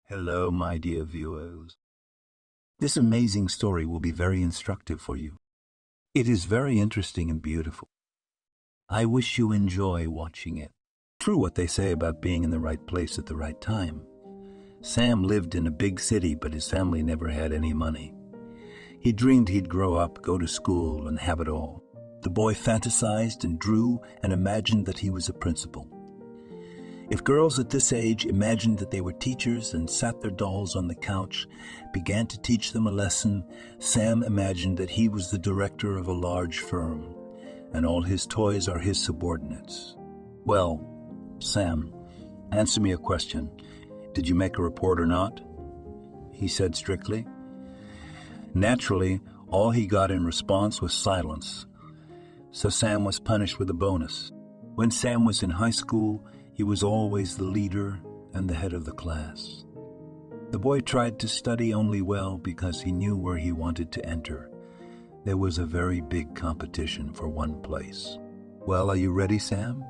Hello, my dear viewers. This amazing story will be very instructive for you. It is very interesting and beautiful. I wish you enjoy watching it. True what they say about being in the right place at the right time. Sam lived in a big city, but his family never had any money. He dreamed he'd grow up, go to school, and have it all. The boy fantasized and drew and imagined that he was a principal. If girls at this age imagined that they were teachers and sat their dolls on the couch, began to teach them a lesson, Sam imagined that he was the director of a large firm, and all his toys are his subordinates. Well, Sam, answer me a question. Did you make a report or not? He said strictly. Naturally, all he got in response was silence. So Sam was punished with a bonus. When Sam was in high school, he was always the leader and the head of the class. The boy tried to study only well because he knew where he wanted to enter. There was a very big competition for one place. Well, are you ready, Sam?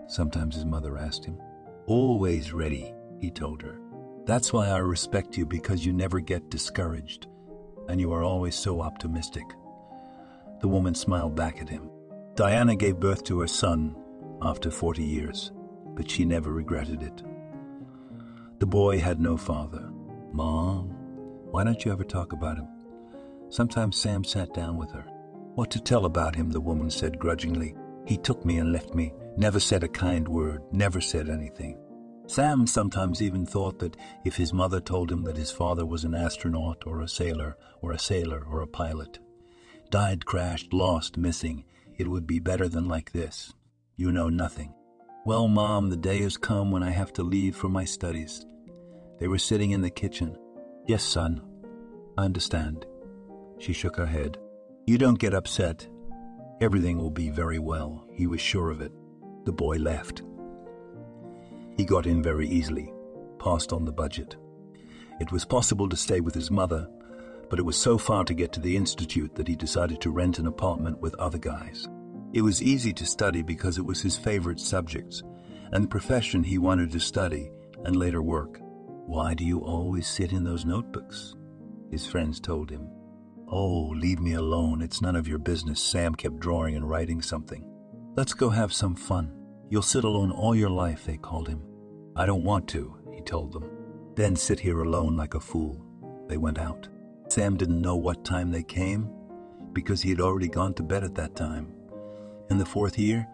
Sometimes his mother asked him. Always ready, he told her. That's why I respect you, because you never get discouraged, and you are always so optimistic. The woman smiled back at him. Diana gave birth to her son after 40 years. But she never regretted it. The boy had no father. Mom, why don't you ever talk about him? Sometimes Sam sat down with her. What to tell about him, the woman said grudgingly. He took me and left me, never said a kind word, never said anything. Sam sometimes even thought that if his mother told him that his father was an astronaut or a sailor or a pilot, died, crashed, lost, missing, it would be better than like this. You know nothing. Well, Mom, the day has come when I have to leave for my studies. They were sitting in the kitchen. Yes, son, I understand. She shook her head. You don't get upset. Everything will be very well. He was sure of it. The boy laughed. He got in very easily, passed on the budget. It was possible to stay with his mother, but it was so far to get to the institute that he decided to rent an apartment with other guys. It was easy to study because it was his favorite subjects and the profession he wanted to study and later work. Why do you always sit in those notebooks? His friends told him. Oh, leave me alone. It's none of your business. Sam kept drawing and writing something. Let's go have some fun. You'll sit alone all your life, they called him. I don't want to, he told them. Then sit here alone like a fool. They went out. Sam didn't know what time they came because he had already gone to bed at that time. In the fourth year,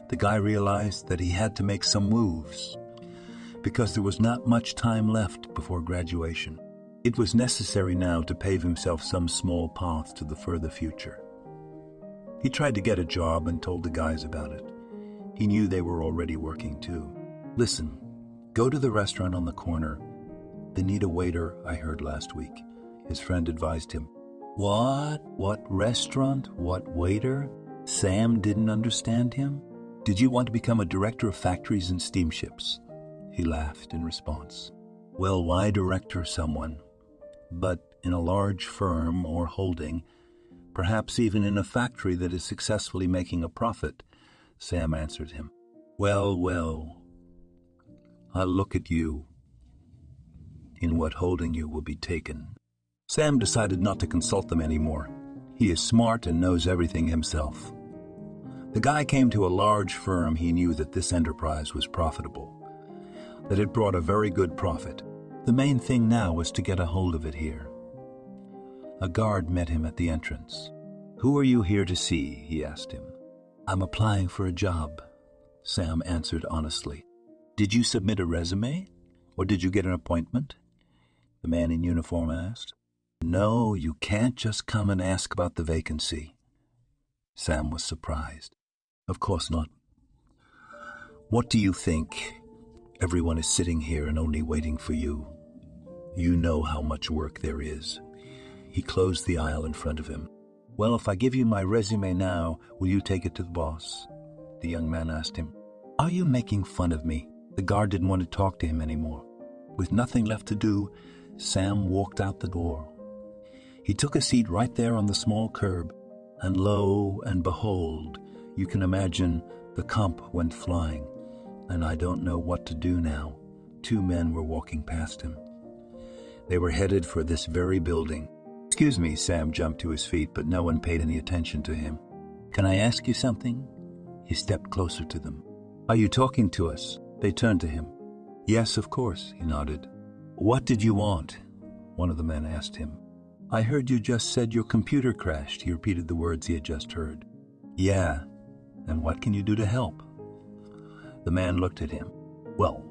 the guy realized that he had to make some moves because there was not much time left before graduation. It was necessary now to pave himself some small path to the further future. He tried to get a job and told the guys about it. He knew they were already working too. Listen, go to the restaurant on the corner. They need a waiter, I heard last week. His friend advised him. What? What restaurant? What waiter? Sam didn't understand him. Did you want to become a director of factories and steamships? He laughed in response. Well, why director someone? But in a large firm or holding, perhaps even in a factory that is successfully making a profit, Sam answered him. Well, I'll look at you. In what holding you will be taken. Sam decided not to consult them anymore. He is smart and knows everything himself. The guy came to a large firm. He knew that this enterprise was profitable, that it brought a very good profit. The main thing now was to get a hold of it here. A guard met him at the entrance. Who are you here to see? He asked him. I'm applying for a job, Sam answered honestly. Did you submit a resume, or did you get an appointment? The man in uniform asked. No, you can't just come and ask about the vacancy. Sam was surprised. Of course not. What do you think? Everyone is sitting here and only waiting for you. You know how much work there is. He closed the aisle in front of him. Well, if I give you my resume now, will you take it to the boss? The young man asked him. Are you making fun of me? The guard didn't want to talk to him anymore. With nothing left to do, Sam walked out the door. He took a seat right there on the small curb, and lo and behold, you can imagine the comp went flying, and I don't know what to do now. Two men were walking past him. They were headed for this very building. "Excuse me," Sam jumped to his feet, but no one paid any attention to him. "Can I ask you something?" He stepped closer to them. "Are you talking to us?" They turned to him. "Yes, of course," he nodded. "What did you want?" one of the men asked him. "I heard you just said your computer crashed." He repeated the words he had just heard. "Yeah, and what can you do to help?" The man looked at him. "Well,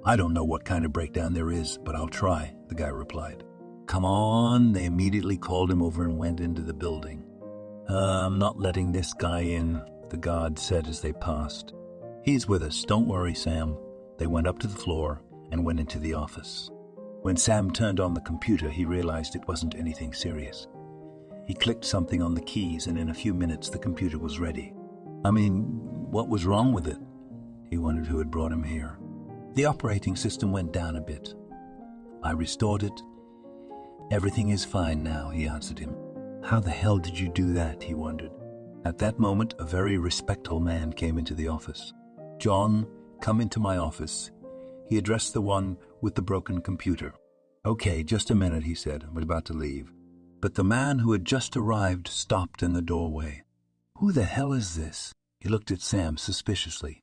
I don't know what kind of breakdown there is, but I'll try," the guy replied. "Come on." They immediately called him over and went into the building. I'm not letting this guy in," the guard said as they passed. "He's with us, don't worry, Sam." They went up to the floor and went into the office. When Sam turned on the computer, he realized it wasn't anything serious. He clicked something on the keys, and in a few minutes the computer was ready. What was wrong with it? He wondered who had brought him here. "The operating system went down a bit. I restored it. Everything is fine now," he answered him. "How the hell did you do that?" he wondered. At that moment, a very respectful man came into the office. "John, come into my office." He addressed the one with the broken computer. "Okay, just a minute," he said, and was about to leave. But the man who had just arrived stopped in the doorway. "Who the hell is this?" He looked at Sam suspiciously.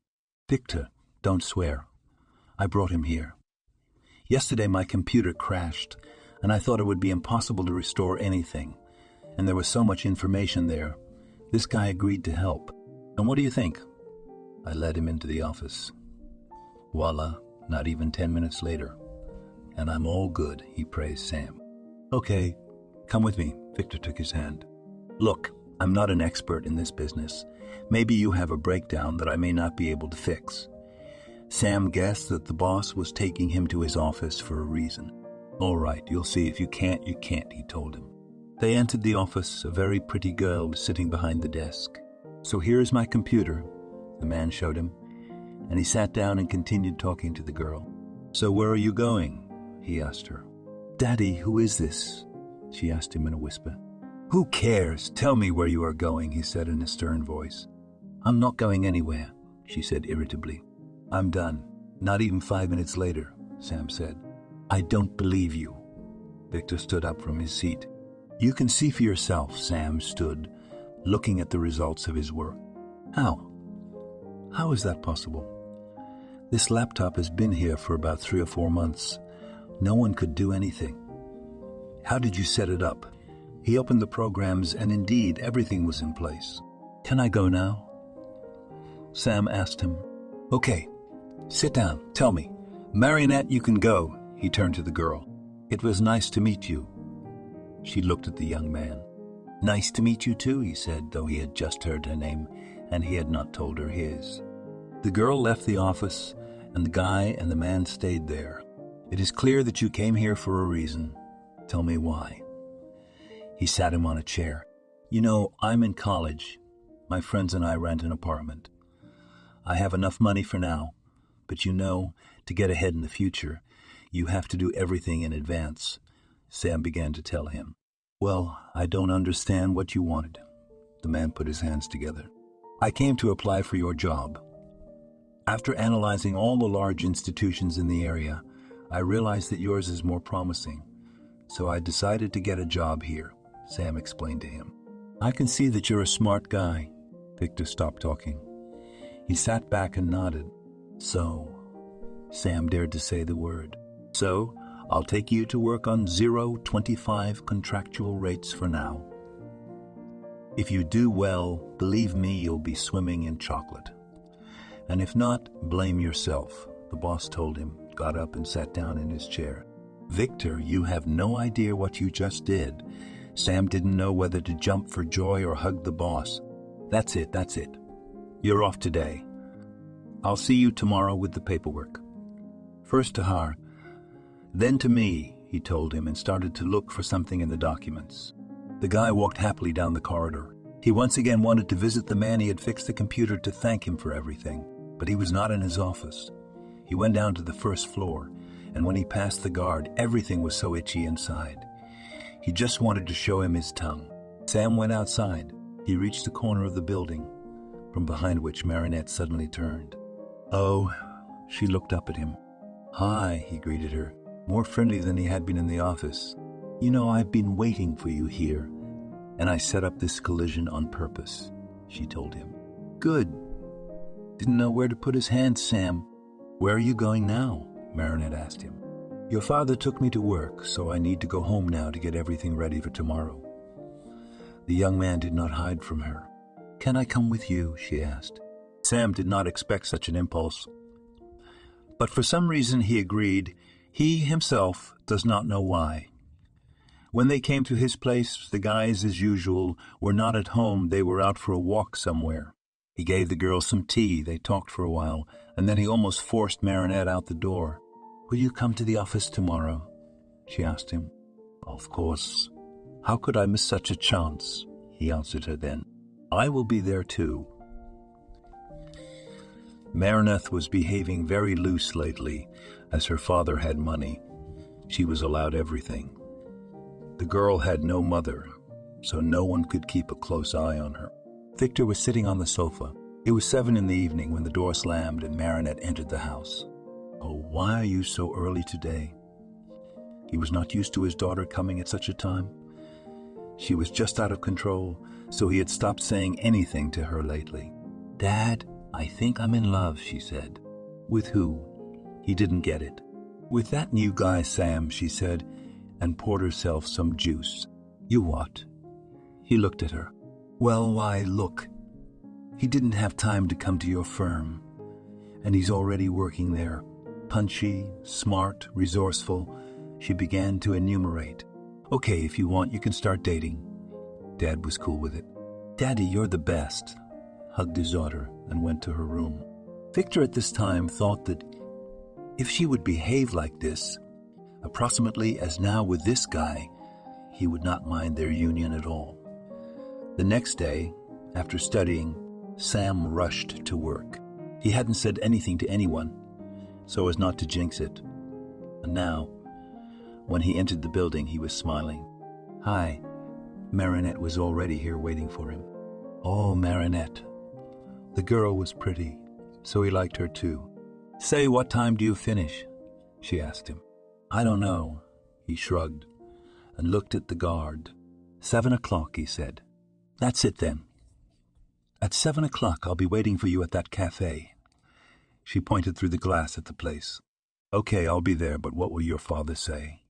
"Victor, don't swear. I brought him here. Yesterday my computer crashed, and I thought it would be impossible to restore anything. And there was so much information there. This guy agreed to help. And what do you think?" I led him into the office. Voila, not even 10 minutes later. "And I'm all good," he praised Sam. "Okay, come with me." Victor took his hand. "Look, I'm not an expert in this business. Maybe you have a breakdown that I may not be able to fix." Sam guessed that the boss was taking him to his office for a reason. "All right, you'll see. If you can't, you can't," he told him. They entered the office. A very pretty girl was sitting behind the desk. "So here is my computer," the man showed him, and he sat down and continued talking to the girl. "So where are you going?" he asked her. "Daddy, who is this?" she asked him in a whisper. "Who cares? Tell me where you are going," he said in a stern voice. "I'm not going anywhere," she said irritably. "I'm done." "Not even 5 minutes later," Sam said. "I don't believe you." Victor stood up from his seat. "You can see for yourself." Sam stood, looking at the results of his work. "How? How is that possible? This laptop has been here for about 3 or 4 months. No one could do anything. How did you set it up?" He opened the programs, and indeed everything was in place. "Can I go now?" Sam asked him. "Okay, sit down. Tell me. Marinette, you can go." He turned to the girl. "It was nice to meet you." She looked at the young man. "Nice to meet you too," he said, though he had just heard her name, and he had not told her his. The girl left the office, and the guy and the man stayed there. "It is clear that you came here for a reason. Tell me why." He sat him on a chair. "You know, I'm in college. My friends and I rent an apartment. I have enough money for now, but you know, to get ahead in the future, you have to do everything in advance." Sam began to tell him. "Well, I don't understand what you wanted." The man put his hands together. "I came to apply for your job. After analyzing all the large institutions in the area, I realized that yours is more promising. So I decided to get a job here," Sam explained to him. "I can see that you're a smart guy." Victor stopped talking. He sat back and nodded. "So," Sam dared to say the word. "So, I'll take you to work on 0.25 contractual rates for now. If you do well, believe me, you'll be swimming in chocolate. And if not, blame yourself," the boss told him, got up and sat down in his chair. "Victor, you have no idea what you just did." Sam didn't know whether to jump for joy or hug the boss. That's it. You're off today. I'll see you tomorrow with the paperwork. First to her, then to me," he told him, and started to look for something in the documents. The guy walked happily down the corridor. He once again wanted to visit the man he had fixed the computer to thank him for everything, but he was not in his office. He went down to the first floor, and when he passed the guard, everything was so itchy inside. He just wanted to show him his tongue. Sam went outside. He reached the corner of the building, from behind which Marinette suddenly turned. "Oh," she looked up at him. "Hi," he greeted her. more friendly than he had been in the office. You know, I've been waiting for you here, and I set up this collision on purpose, she told him. Good. Didn't know where to put his hands, Sam. Where are you going now? Marinette asked him. Your father took me to work, so I need to go home now to get everything ready for tomorrow. The young man did not hide from her. Can I come with you? She asked. Sam did not expect such an impulse, but for some reason he agreed. He himself does not know why. When they came to his place, the guys, as usual, were not at home. They were out for a walk somewhere. He gave the girls some tea. They talked for a while, and then he almost forced Marinette out the door. Will you come to the office tomorrow? She asked him. Of course. How could I miss such a chance? He answered her then. I will be there too. Marinette was behaving very loose lately, as her father had money. She was allowed everything. The girl had no mother, so no one could keep a close eye on her. Victor was sitting on the sofa. It was 7 p.m. when the door slammed and Marinette entered the house. Oh, why are you so early today? He was not used to his daughter coming at such a time. She was just out of control, so he had stopped saying anything to her lately. Dad, I think I'm in love, she said. With who? He didn't get it. With that new guy, Sam, she said, and poured herself some juice. You what? He looked at her. Well, why, look. He didn't have time to come to your firm, and he's already working there. Punchy, smart, resourceful. She began to enumerate. Okay, if you want, you can start dating. Dad was cool with it. Daddy, you're the best, hugged his daughter and went to her room. Victor at this time thought that if she would behave like this, approximately as now with this guy, he would not mind their union at all. The next day, after studying, Sam rushed to work. He hadn't said anything to anyone, so as not to jinx it. And now, when he entered the building, he was smiling. Hi. Marinette was already here waiting for him. Oh, Marinette. The girl was pretty, so he liked her too. Say, what time do you finish? She asked him. I don't know. He shrugged and looked at the guard. 7 o'clock, he said. That's it then. At 7 o'clock, I'll be waiting for you at that cafe. She pointed through the glass at the place. Okay, I'll be there, but what will your father say?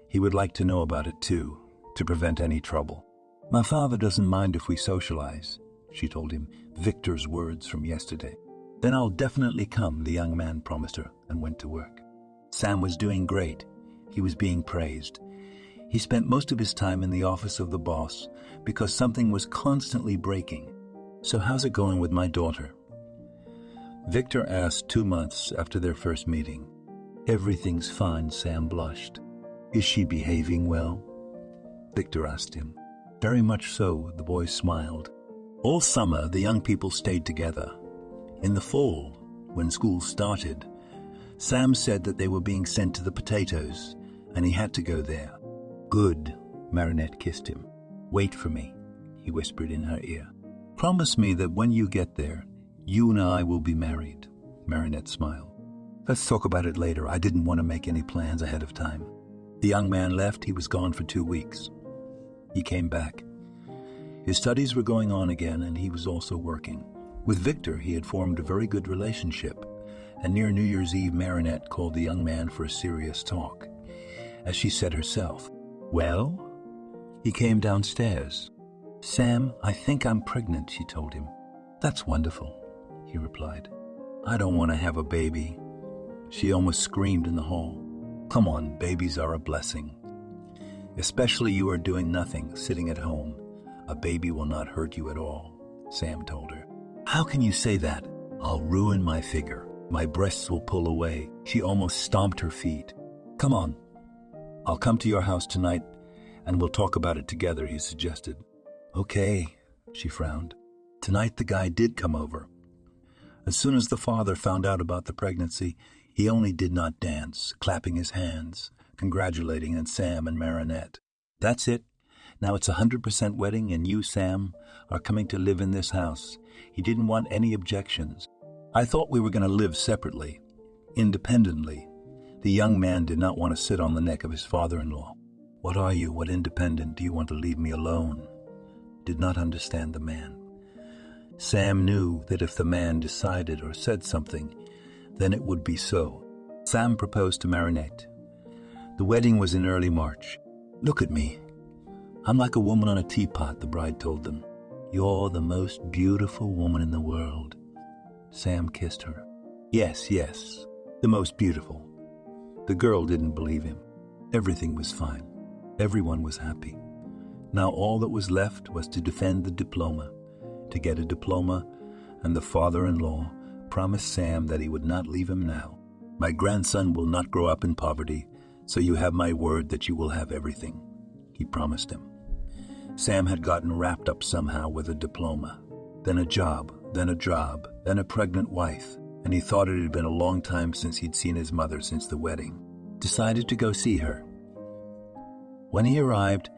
He would like to know about it too, to prevent any trouble. My father doesn't mind if we socialize, she told him, Victor's words from yesterday. Then I'll definitely come, the young man promised her, and went to work. Sam was doing great. He was being praised. He spent most of his time in the office of the boss because something was constantly breaking. So how's it going with my daughter? Victor asked 2 months after their first meeting. Everything's fine, Sam blushed. Is she behaving well? Victor asked him. Very much so, the boy smiled. All summer, the young people stayed together. In the fall, when school started, Sam said that they were being sent to the potatoes, and he had to go there. Good, Marinette kissed him. Wait for me, he whispered in her ear. Promise me that when you get there, you and I will be married, Marinette smiled. Let's talk about it later. I didn't want to make any plans ahead of time. The young man left. He was gone for 2 weeks. He came back. His studies were going on again, and he was also working. With Victor, he had formed a very good relationship, and near New Year's Eve, Marinette called the young man for a serious talk. As she said herself, well? He came downstairs. Sam, I think I'm pregnant, she told him. That's wonderful, he replied. I don't want to have a baby. She almost screamed in the hall. Come on, babies are a blessing. Especially you are doing nothing, sitting at home. A baby will not hurt you at all, Sam told her. How can you say that? I'll ruin my figure. My breasts will pull away. She almost stomped her feet. Come on. I'll come to your house tonight, and we'll talk about it together, he suggested. Okay, she frowned. Tonight the guy did come over. As soon as the father found out about the pregnancy, he only did not dance, clapping his hands, congratulating Sam and Marinette. That's it. Now it's 100% wedding, and you, Sam, are coming to live in this house. He didn't want any objections. I thought we were going to live separately, independently, The young man did not want to sit on the neck of his father-in-law. What are you? What independent? Do you want to leave me alone? Did not understand the man. Sam knew that if the man decided or said something, then it would be so. Sam proposed to Marinette. The wedding was in early March. Look at me. I'm like a woman on a teapot, the bride told them. You're the most beautiful woman in the world. Sam kissed her. Yes, the most beautiful. The girl didn't believe him. Everything was fine. Everyone was happy. Now all that was left was to defend the diploma, to get a diploma, and the father-in-law promised Sam that he would not leave him now. My grandson will not grow up in poverty, so you have my word that you will have everything, he promised him. Sam had gotten wrapped up somehow with a diploma, then a job, then a pregnant wife, and he thought it had been a long time since he'd seen his mother since the wedding. Decided to go see her. When he arrived,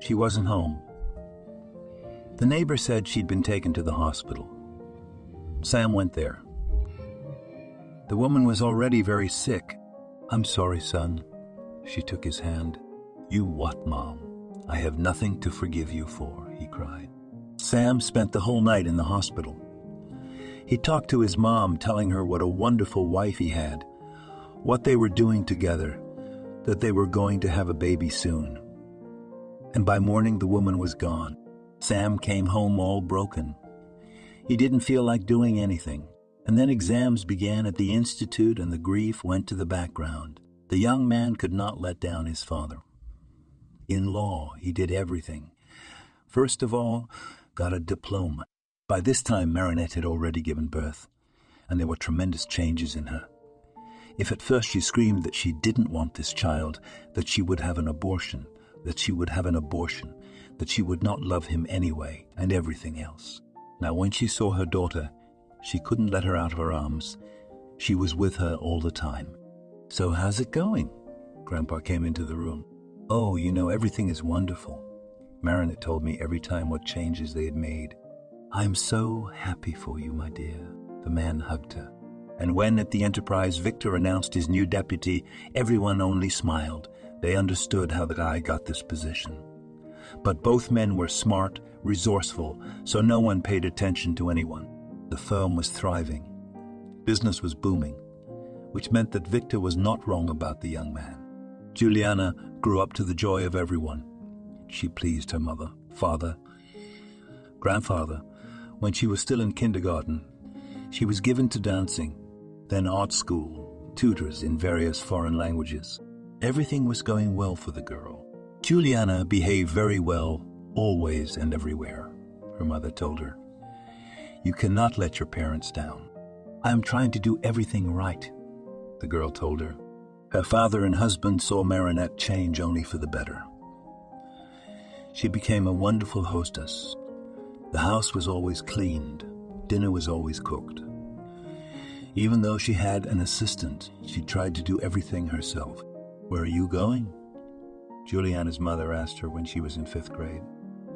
she wasn't home. The neighbor said she'd been taken to the hospital. Sam went there. The woman was already very sick. I'm sorry, son. She took his hand. You what, Mom? I have nothing to forgive you for, he cried. Sam spent the whole night in the hospital. He talked to his mom, telling her what a wonderful wife he had, what they were doing together, that they were going to have a baby soon. And by morning, the woman was gone. Sam came home all broken. He didn't feel like doing anything. And then exams began at the institute and the grief went to the background. The young man could not let down his father. In law, he did everything. First of all, got a diploma. By this time, Marinette had already given birth, and there were tremendous changes in her. If at first she screamed that she didn't want this child, that she would have an abortion, that she would not love him anyway, and everything else. Now, when she saw her daughter, she couldn't let her out of her arms. She was with her all the time. So how's it going? Grandpa came into the room. Oh, everything is wonderful. Marinette told me every time what changes they had made. I'm so happy for you, my dear. The man hugged her. And when at the Enterprise Victor announced his new deputy, everyone only smiled. They understood how the guy got this position. But both men were smart, resourceful, so no one paid attention to anyone. The firm was thriving. Business was booming, which meant that Victor was not wrong about the young man. Juliana grew up to the joy of everyone. She pleased her mother, father, grandfather. When she was still in kindergarten, she was given to dancing, then art school, tutors in various foreign languages. Everything was going well for the girl. Juliana behaved very well, always and everywhere, her mother told her. You cannot let your parents down. I am trying to do everything right, the girl told her. Her father and husband saw Marinette change only for the better. She became a wonderful hostess. The house was always cleaned. Dinner was always cooked. Even though she had an assistant, she tried to do everything herself. Where are you going? Juliana's mother asked her when she was in 5th grade.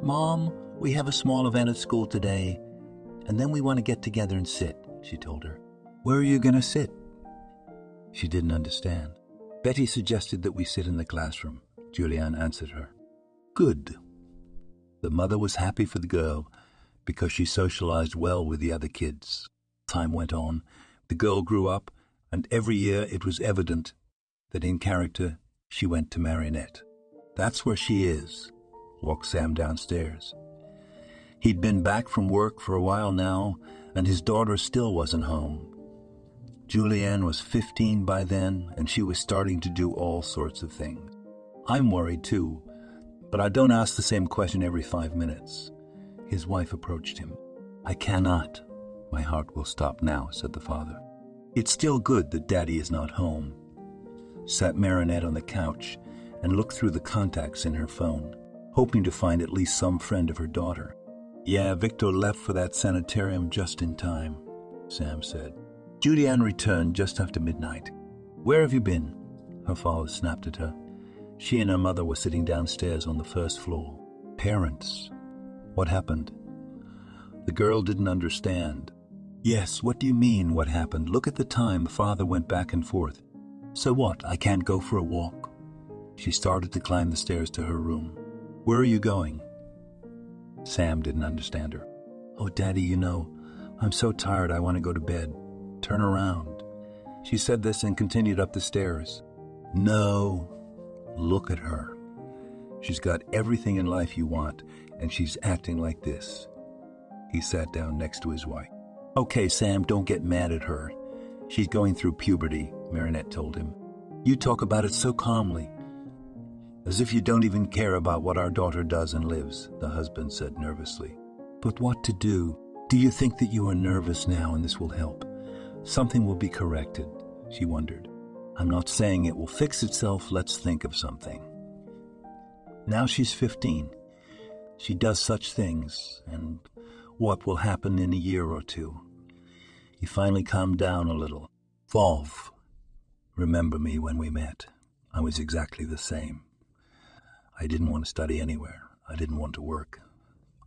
Mom, we have a small event at school today, and then we want to get together and sit, she told her. Where are you going to sit? She didn't understand. Betty suggested that we sit in the classroom, Juliana answered her. Good. The mother was happy for the girl because she socialized well with the other kids. Time went on. The girl grew up, and every year it was evident that in character she went to Marinette. That's where she is, walked Sam downstairs. He'd been back from work for a while now, and his daughter still wasn't home. Julianne was 15 by then, and she was starting to do all sorts of things. I'm worried too, but I don't ask the same question every 5 minutes. His wife approached him. I cannot. My heart will stop now, said the father. It's still good that Daddy is not home. Sat Marinette on the couch and looked through the contacts in her phone, hoping to find at least some friend of her daughter. Yeah, Victor left for that sanitarium just in time, Sam said. Julianne returned just after midnight. Where have you been? Her father snapped at her. She and her mother were sitting downstairs on the 1st floor. Parents. What happened? The girl didn't understand. Yes, what do you mean, what happened? Look at the time. Father went back and forth. So what, I can't go for a walk? She started to climb the stairs to her room. Where are you going? Sam didn't understand her. Oh, Daddy, you know, I'm so tired I want to go to bed. Turn around. She said this and continued up the stairs. No, look at her. She's got everything in life you want, and she's acting like this. He sat down next to his wife. Okay, Sam, don't get mad at her. She's going through puberty, Marinette told him. You talk about it so calmly. As if you don't even care about what our daughter does and lives, the husband said nervously. But what to do? Do you think that you are nervous now and this will help? Something will be corrected, she wondered. I'm not saying it will fix itself, let's think of something. Now she's 15. She does such things, and what will happen in a year or two? He finally calmed down a little. Volv, remember me when we met. I was exactly the same. I didn't want to study anywhere. I didn't want to work.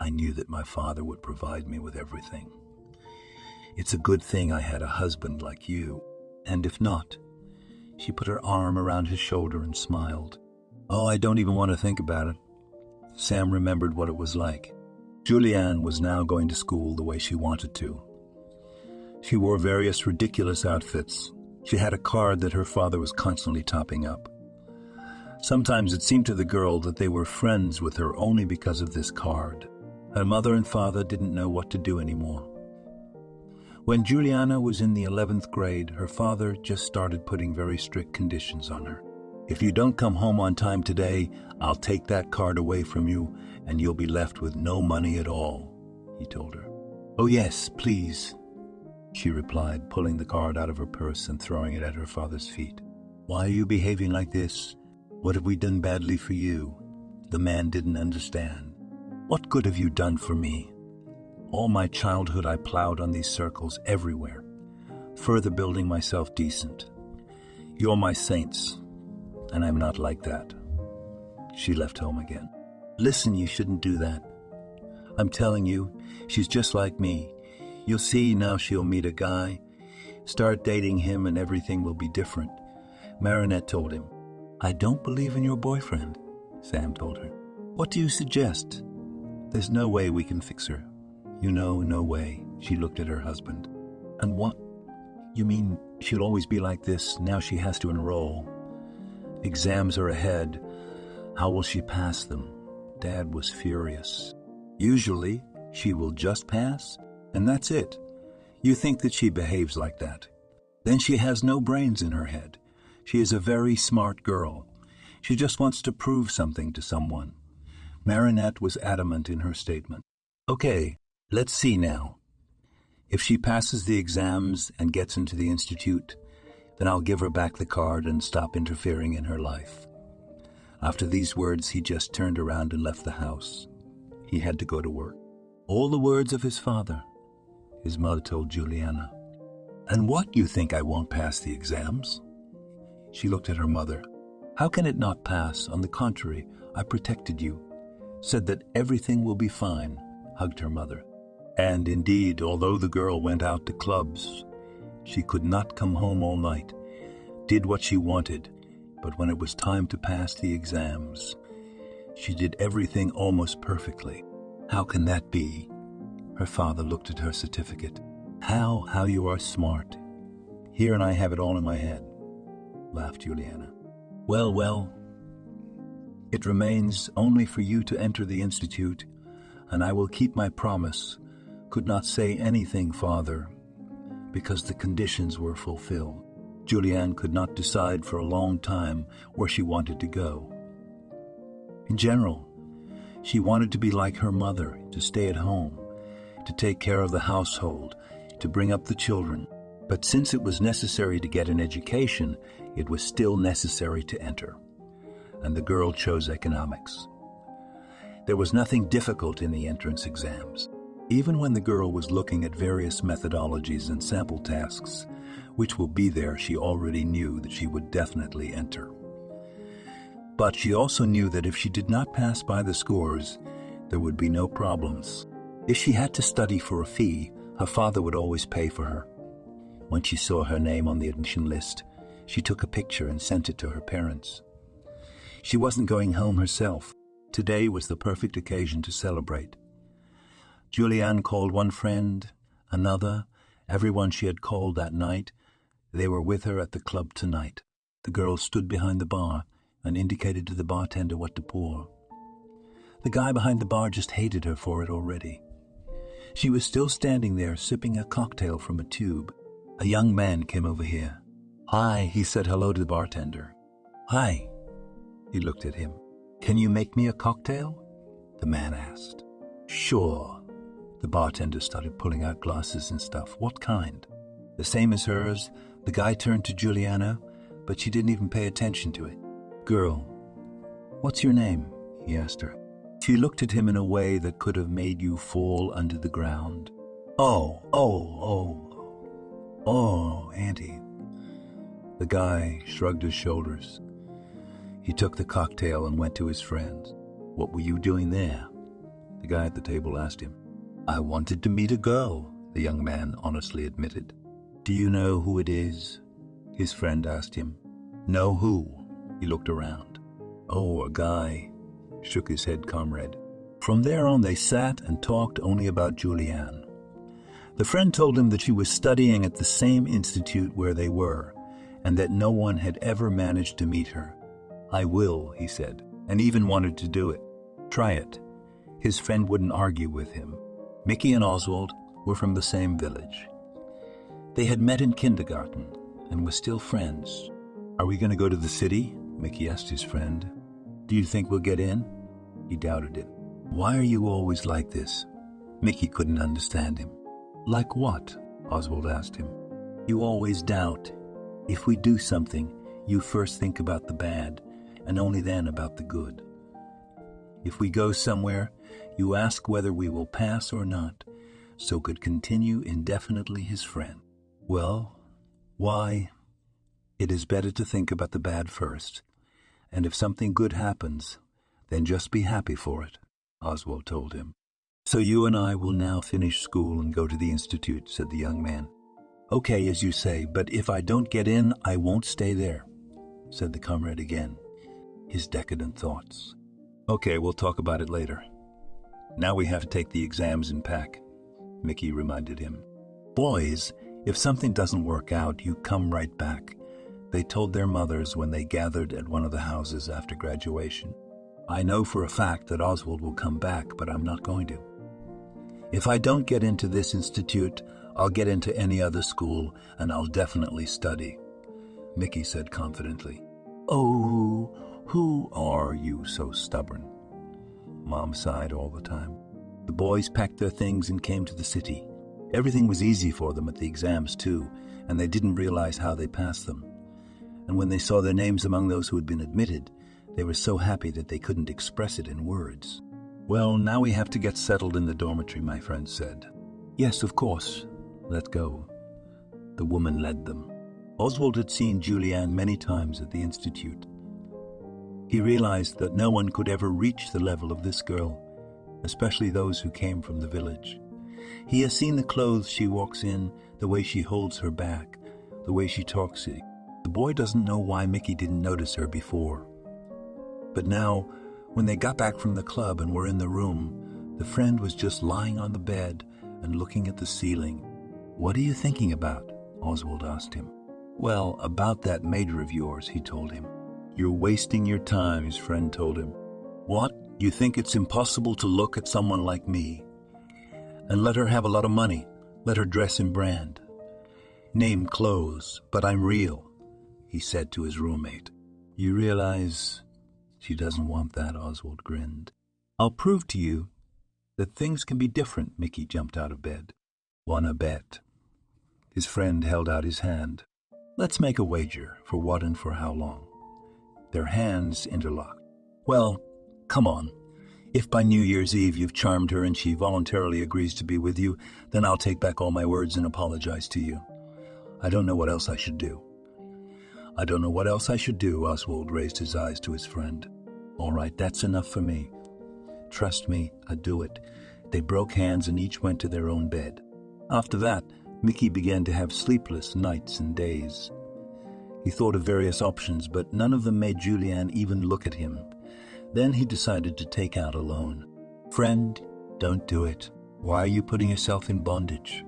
I knew that my father would provide me with everything. It's a good thing I had a husband like you. And if not, she put her arm around his shoulder and smiled. Oh, I don't even want to think about it. Sam remembered what it was like. Juliana was now going to school the way she wanted to. She wore various ridiculous outfits. She had a card that her father was constantly topping up. Sometimes it seemed to the girl that they were friends with her only because of this card. Her mother and father didn't know what to do anymore. When Juliana was in the 11th grade, her father just started putting very strict conditions on her. If you don't come home on time today, I'll take that card away from you and you'll be left with no money at all, he told her. Oh yes, please, she replied, pulling the card out of her purse and throwing it at her father's feet. Why are you behaving like this? What have we done badly for you? The man didn't understand. What good have you done for me? All my childhood I plowed on these circles everywhere, further building myself decent. You're my saints, and I'm not like that. She left home again. Listen, you shouldn't do that. I'm telling you, she's just like me. You'll see now she'll meet a guy, start dating him, and everything will be different. Marinette told him. I don't believe in your boyfriend, Sam told her. What do you suggest? There's no way we can fix her. You know, no way. She looked at her husband. And what? You mean she'll always be like this? Now she has to enroll. Exams are ahead. How will she pass them? Dad was furious. Usually, she will just pass, and that's it. You think that she behaves like that. Then she has no brains in her head. She is a very smart girl. She just wants to prove something to someone. Marinette was adamant in her statement. Okay, let's see now. If she passes the exams and gets into the institute, then I'll give her back the card and stop interfering in her life. After these words, he just turned around and left the house. He had to go to work. All the words of his father, his mother told Juliana. And what, you think I won't pass the exams? She looked at her mother. How can it not pass? On the contrary, I protected you. Said that everything will be fine, hugged her mother. And indeed, although the girl went out to clubs, she could not come home all night, did what she wanted, but when it was time to pass the exams, she did everything almost perfectly. How can that be? Her father looked at her certificate. How you are smart. Here and I have it all in my head, laughed Juliana. Well, it remains only for you to enter the institute, and I will keep my promise. Could not say anything, father, because the conditions were fulfilled. Juliana could not decide for a long time where she wanted to go. In general, she wanted to be like her mother, to stay at home, to take care of the household, to bring up the children. But since it was necessary to get an education, it was still necessary to enter. And the girl chose economics. There was nothing difficult in the entrance exams. Even when the girl was looking at various methodologies and sample tasks, which will be there, she already knew that she would definitely enter. But she also knew that if she did not pass by the scores, there would be no problems. If she had to study for a fee, her father would always pay for her. When she saw her name on the admission list, She took a picture and sent it to her parents. She wasn't going home herself. Today was the perfect occasion to celebrate. Juliana called one friend, another, everyone she had called that night. They were with her at the club tonight. The girl stood behind the bar and indicated to the bartender what to pour. The guy behind the bar just hated her for it already. She was still standing there, sipping a cocktail from a tube. A young man came over here. "Hi," he said hello to the bartender. "Hi." He looked at him. "Can you make me a cocktail?" the man asked. "Sure." The bartender started pulling out glasses and stuff. "What kind?" "The same as hers." The guy turned to Juliana, but she didn't even pay attention to it. "Girl, what's your name?" he asked her. She looked at him in a way that could have made you fall under the ground. Oh, Auntie." The guy shrugged his shoulders. He took the cocktail and went to his friends. "What were you doing there?" the guy at the table asked him. "I wanted to meet a girl," the young man honestly admitted. "Do you know who it is?" his friend asked him. "Know who?" He looked around. "Oh, a guy," shook his head comrade. From there on, they sat and talked only about Juliana. The friend told him that she was studying at the same institute where they were, and that no one had ever managed to meet her. "I will," he said, and even wanted to do it. Try it. His friend wouldn't argue with him. Mickey and Oswald were from the same village. They had met in kindergarten and were still friends. "Are we going to go to the city?" Mickey asked his friend. "Do you think we'll get in?" He doubted it. "Why are you always like this?" Mickey couldn't understand him. "Like what?" Oswald asked him. "You always doubt. If we do something, you first think about the bad, and only then about the good. If we go somewhere, you ask whether we will pass or not, so could continue indefinitely," his friend. "Well, why? It is better to think about the bad first, and if something good happens, then just be happy for it," Oswald told him. "So you and I will now finish school and go to the institute," said the young man. "Okay, as you say, but if I don't get in, I won't stay there," said the comrade again, his decadent thoughts. "Okay, we'll talk about it later. Now we have to take the exams and pack," Mickey reminded him. "Boys, if something doesn't work out, you come right back," they told their mothers when they gathered at one of the houses after graduation. "I know for a fact that Oswald will come back, but I'm not going to. If I don't get into this institute, I'll get into any other school, and I'll definitely study," Mickey said confidently. "Oh, who are you so stubborn?" Mom sighed all the time. The boys packed their things and came to the city. Everything was easy for them at the exams, too, and they didn't realize how they passed them. And when they saw their names among those who had been admitted, they were so happy that they couldn't express it in words. "Well, now we have to get settled in the dormitory," my friend said. "Yes, of course. Let's go." The woman led them. Oswald had seen Juliana many times at the institute. He realized that no one could ever reach the level of this girl, especially those who came from the village. He has seen the clothes she walks in, the way she holds her back, the way she talks. The boy doesn't know why Mickey didn't notice her before. But now, when they got back from the club and were in the room, the friend was just lying on the bed and looking at the ceiling. "What are you thinking about?" Oswald asked him. "Well, about that major of yours," he told him. "You're wasting your time," his friend told him. "What? You think it's impossible to look at someone like me and let her have a lot of money, let her dress in brand, name clothes, but I'm real," he said to his roommate. "You realize she doesn't want that," Oswald grinned. "I'll prove to you that things can be different." Mickey jumped out of bed. "Wanna bet?" His friend held out his hand. "Let's make a wager. For what and for how long?" Their hands interlocked. "Well, come on. If by New Year's Eve you've charmed her and she voluntarily agrees to be with you, then I'll take back all my words and apologize to you. I don't know what else I should do." "I don't know what else I should do," Oswald raised his eyes to his friend. "All right, that's enough for me. Trust me, I'd do it." They broke hands and each went to their own bed. After that, Mickey began to have sleepless nights and days. He thought of various options, but none of them made Julianne even look at him. Then he decided to take out a loan. "Friend, don't do it. Why are you putting yourself in bondage?"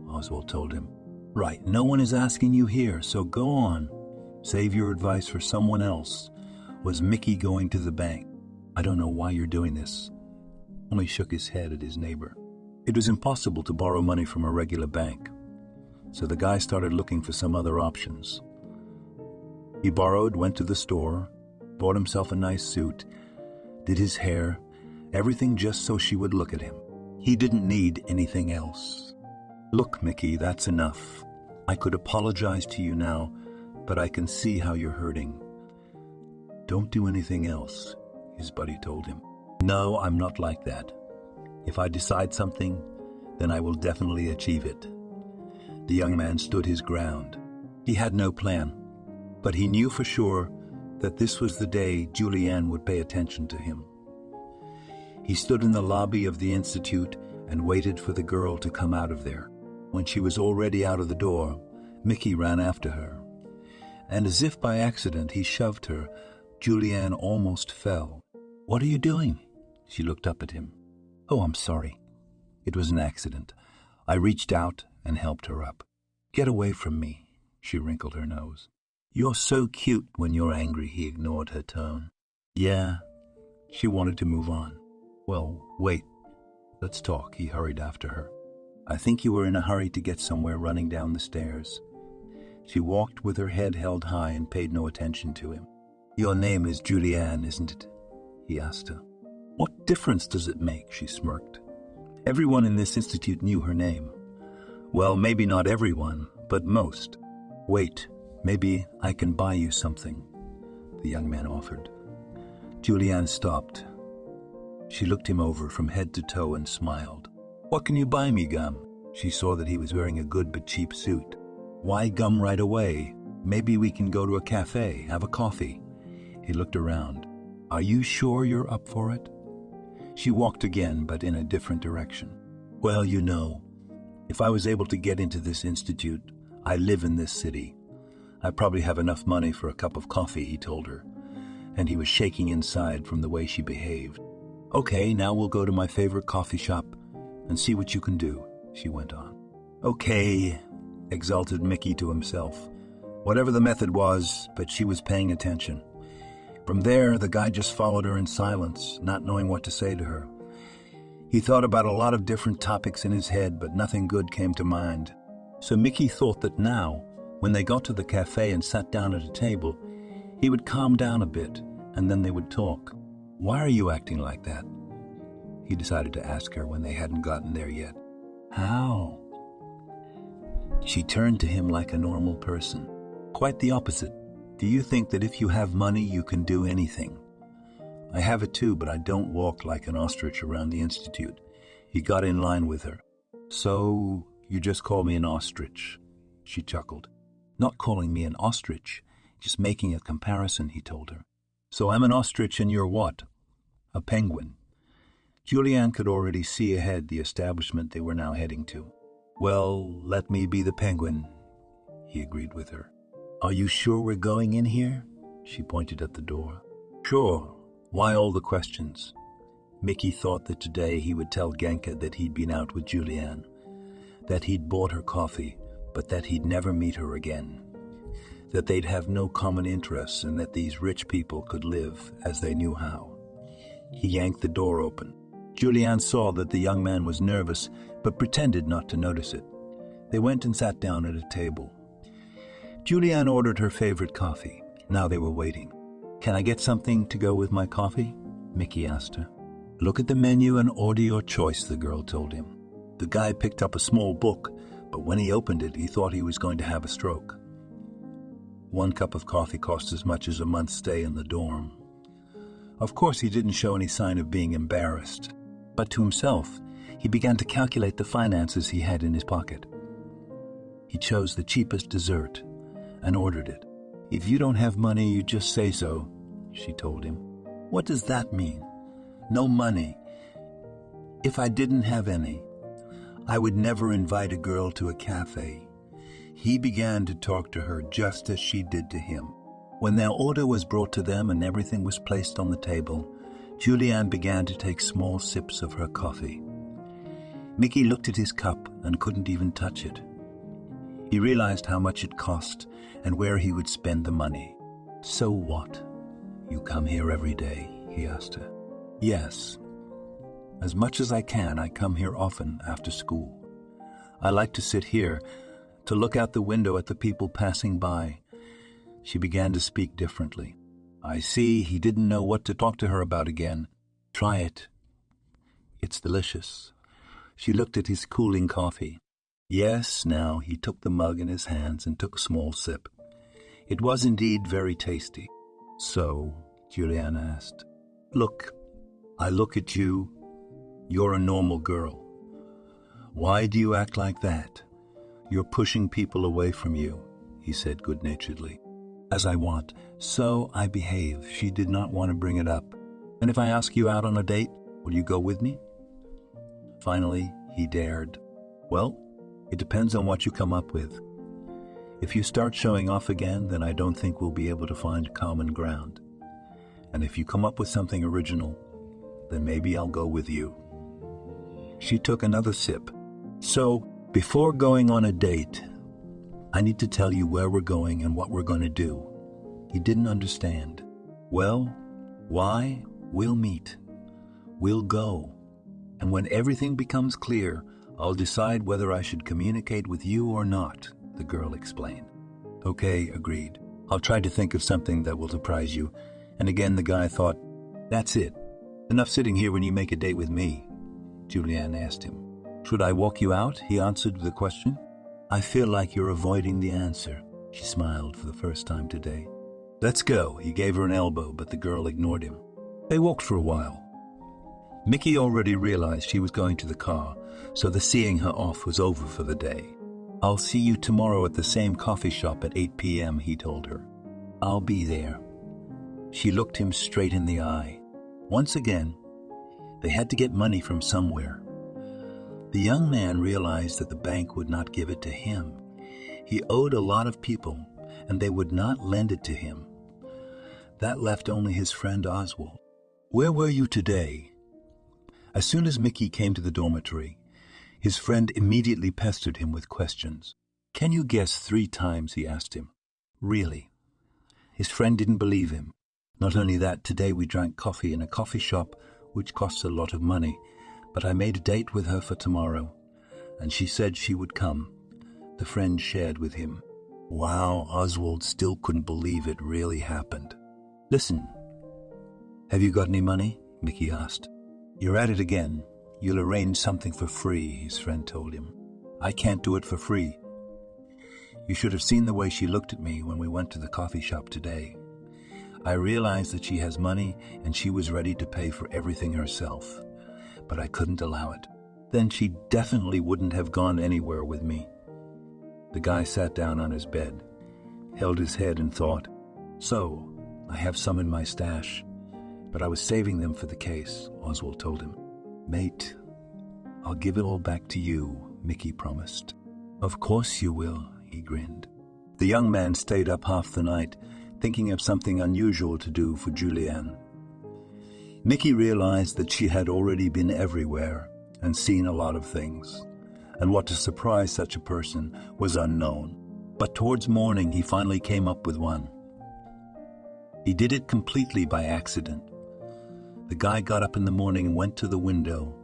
Oswald told him. "Right, no one is asking you here, so go on. Save your advice for someone else." Was Mickey going to the bank? "I don't know why you're doing this." Only shook his head at his neighbor. It was impossible to borrow money from a regular bank, so the guy started looking for some other options. He borrowed, went to the store, bought himself a nice suit, did his hair, everything just so she would look at him. He didn't need anything else. "Look, Mickey, that's enough. I could apologize to you now, but I can see how you're hurting." "Don't do anything else," his buddy told him. "No, I'm not like that. If I decide something, then I will definitely achieve it." The young man stood his ground. He had no plan, but he knew for sure that this was the day Julianne would pay attention to him. He stood in the lobby of the institute and waited for the girl to come out of there. When she was already out of the door, Mickey ran after her. And as if by accident, he shoved her. Julianne almost fell. "What are you doing?" She looked up at him. "Oh, I'm sorry. It was an accident. I reached out and helped her up." "Get away from me." She wrinkled her nose. "You're so cute when you're angry," he ignored her tone. "Yeah." She wanted to move on. "Well, wait. Let's talk." He hurried after her. "I think you were in a hurry to get somewhere running down the stairs." She walked with her head held high and paid no attention to him. "Your name is Julianne, isn't it?" he asked her. "What difference does it make?" She smirked. Everyone in this institute knew her name. Well, maybe not everyone, but most. "Wait, maybe I can buy you something," the young man offered. Julianne stopped. She looked him over from head to toe and smiled. "What can you buy me, Gum?" She saw that he was wearing a good but cheap suit. "Why gum right away? Maybe we can go to a cafe, have a coffee." He looked around. "Are you sure you're up for it?" She walked again, but in a different direction. "Well, you know, if I was able to get into this institute, I live in this city. I probably have enough money for a cup of coffee," he told her, and he was shaking inside from the way she behaved. "Okay, now we'll go to my favorite coffee shop and see what you can do," she went on. "Okay," exulted Mickey to himself. Whatever the method was, but she was paying attention. From there, the guy just followed her in silence, not knowing what to say to her. He thought about a lot of different topics in his head, but nothing good came to mind. So Mickey thought that now, when they got to the cafe and sat down at a table, he would calm down a bit, and then they would talk. "Why are you acting like that?" he decided to ask her when they hadn't gotten there yet. "How?" She turned to him like a normal person. "Quite the opposite. Do you think that if you have money, you can do anything?" "I have it too, but I don't walk like an ostrich around the institute." He got in line with her. "So, you just call me an ostrich?" She chuckled. "Not calling me an ostrich, just making a comparison," he told her. "So I'm an ostrich and you're what?" "A penguin." Julianne could already see ahead the establishment they were now heading to. "Well, let me be the penguin," he agreed with her. "Are you sure we're going in here?" She pointed at the door. "Sure. Why all the questions?" Mickey thought that today he would tell Genka that he'd been out with Julianne, that he'd bought her coffee, but that he'd never meet her again, that they'd have no common interests, and that these rich people could live as they knew how. He yanked the door open. Julianne saw that the young man was nervous, but pretended not to notice it. They went and sat down at a table. Julianne ordered her favorite coffee. Now they were waiting. "Can I get something to go with my coffee?" Mickey asked her. "Look at the menu and order your choice," the girl told him. The guy picked up a small book, but when he opened it, he thought he was going to have a stroke. One cup of coffee cost as much as a month's stay in the dorm. Of course, he didn't show any sign of being embarrassed, but to himself, he began to calculate the finances he had in his pocket. He chose the cheapest dessert and ordered it. "If you don't have money, you just say so," she told him. "What does that mean? No money? If I didn't have any, I would never invite a girl to a cafe. He began to talk to her just as she did to him. When their order was brought to them and everything was placed on the table, Juliana began to take small sips of her coffee. Mickey looked at his cup and couldn't even touch it. He realized how much it cost and where he would spend the money. "So what? You come here every day?" he asked her. "Yes. As much as I can, I come here often after school. I like to sit here, to look out the window at the people passing by." She began to speak differently. I see. He didn't know what to talk to her about again. "Try it. It's delicious." She looked at his cooling coffee. Yes, now he took the mug in his hands and took a small sip. It was indeed very tasty. "So," Juliana asked, I look at you. You're a normal girl. Why do you act like that? You're pushing people away from you," he said good-naturedly. "As I want, so I behave." She did not want to bring it up. "And if I ask you out on a date, will you go with me?" Finally, he dared. "Well, it depends on what you come up with. If you start showing off again, then I don't think we'll be able to find common ground. And if you come up with something original, then maybe I'll go with you." She took another sip. "So, before going on a date, I need to tell you where we're going and what we're going to do." He didn't understand. "Well, why? We'll meet. We'll go. And when everything becomes clear, I'll decide whether I should communicate with you or not," the girl explained. "Okay," agreed. "I'll try to think of something that will surprise you." And again the guy thought, "That's it. Enough sitting here when you make a date with me." Juliana asked him. "Should I walk you out?" He answered with a question. "I feel like you're avoiding the answer." She smiled for the first time today. "Let's go." He gave her an elbow, but the girl ignored him. They walked for a while. Mickey already realized she was going to the car, so the seeing her off was over for the day. "I'll see you tomorrow at the same coffee shop at 8 p.m., he told her. "I'll be there." She looked him straight in the eye. Once again, they had to get money from somewhere. The young man realized that the bank would not give it to him. He owed a lot of people, and they would not lend it to him. That left only his friend Oswald. "Where were you today?" As soon as Mickey came to the dormitory, his friend immediately pestered him with questions. "Can you guess 3 times?" he asked him. "Really?" His friend didn't believe him. "Not only that, today we drank coffee in a coffee shop, which costs a lot of money, but I made a date with her for tomorrow, and she said she would come," the friend shared with him. Wow, Oswald still couldn't believe it really happened. "Listen, have you got any money?" Mickey asked. "You're at it again. You'll arrange something for free," his friend told him. "I can't do it for free. You should have seen the way she looked at me when we went to the coffee shop today. I realized that she has money and she was ready to pay for everything herself, but I couldn't allow it. Then she definitely wouldn't have gone anywhere with me." The guy sat down on his bed, held his head and thought, "So, I have some in my stash, but I was saving them for the case," Oswald told him. "Mate, I'll give it all back to you," Mickey promised. "Of course you will," he grinned. The young man stayed up half the night, thinking of something unusual to do for Juliana. Mickey realized that she had already been everywhere and seen a lot of things, and what to surprise such a person was unknown. But towards morning he finally came up with one. He did it completely by accident. The guy got up in the morning and went to the window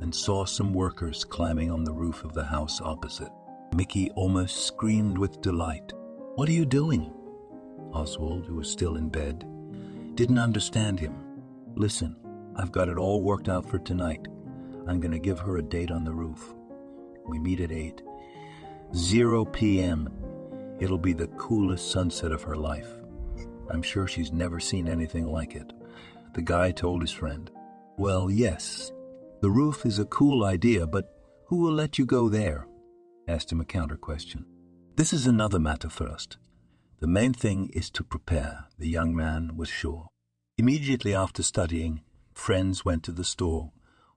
and saw some workers climbing on the roof of the house opposite. Mickey almost screamed with delight. "What are you doing?" Oswald, who was still in bed, didn't understand him. "Listen, I've got it all worked out for tonight. I'm going to give her a date on the roof. We meet at 8. 0 p.m. It'll be the coolest sunset of her life. I'm sure she's never seen anything like it," the guy told his friend. "Well, yes, the roof is a cool idea, but who will let you go there?" asked him a counter question. "This is another matter first. The main thing is to prepare," the young man was sure. Immediately after studying, friends went to the store,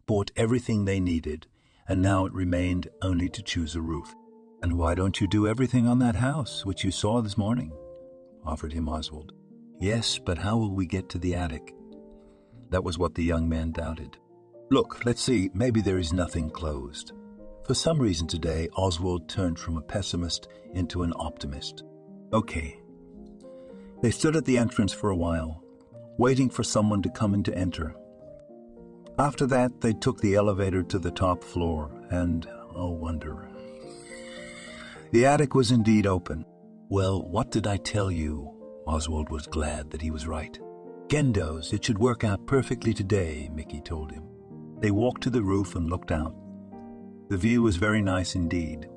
bought everything they needed, and now it remained only to choose a roof. "And why don't you do everything on that house, which you saw this morning?" offered him Oswald. "Yes, but how will we get to the attic?" That was what the young man doubted. "Look, let's see, maybe there is nothing closed." For some reason today, Oswald turned from a pessimist into an optimist. Okay. They stood at the entrance for a while, waiting for someone to come in to enter. After that, they took the elevator to the top floor, and, oh wonder, the attic was indeed open. "Well, what did I tell you?" Oswald was glad that he was right. "Gendos, it should work out perfectly today," Mickey told him. They walked to the roof and looked out. The view was very nice indeed.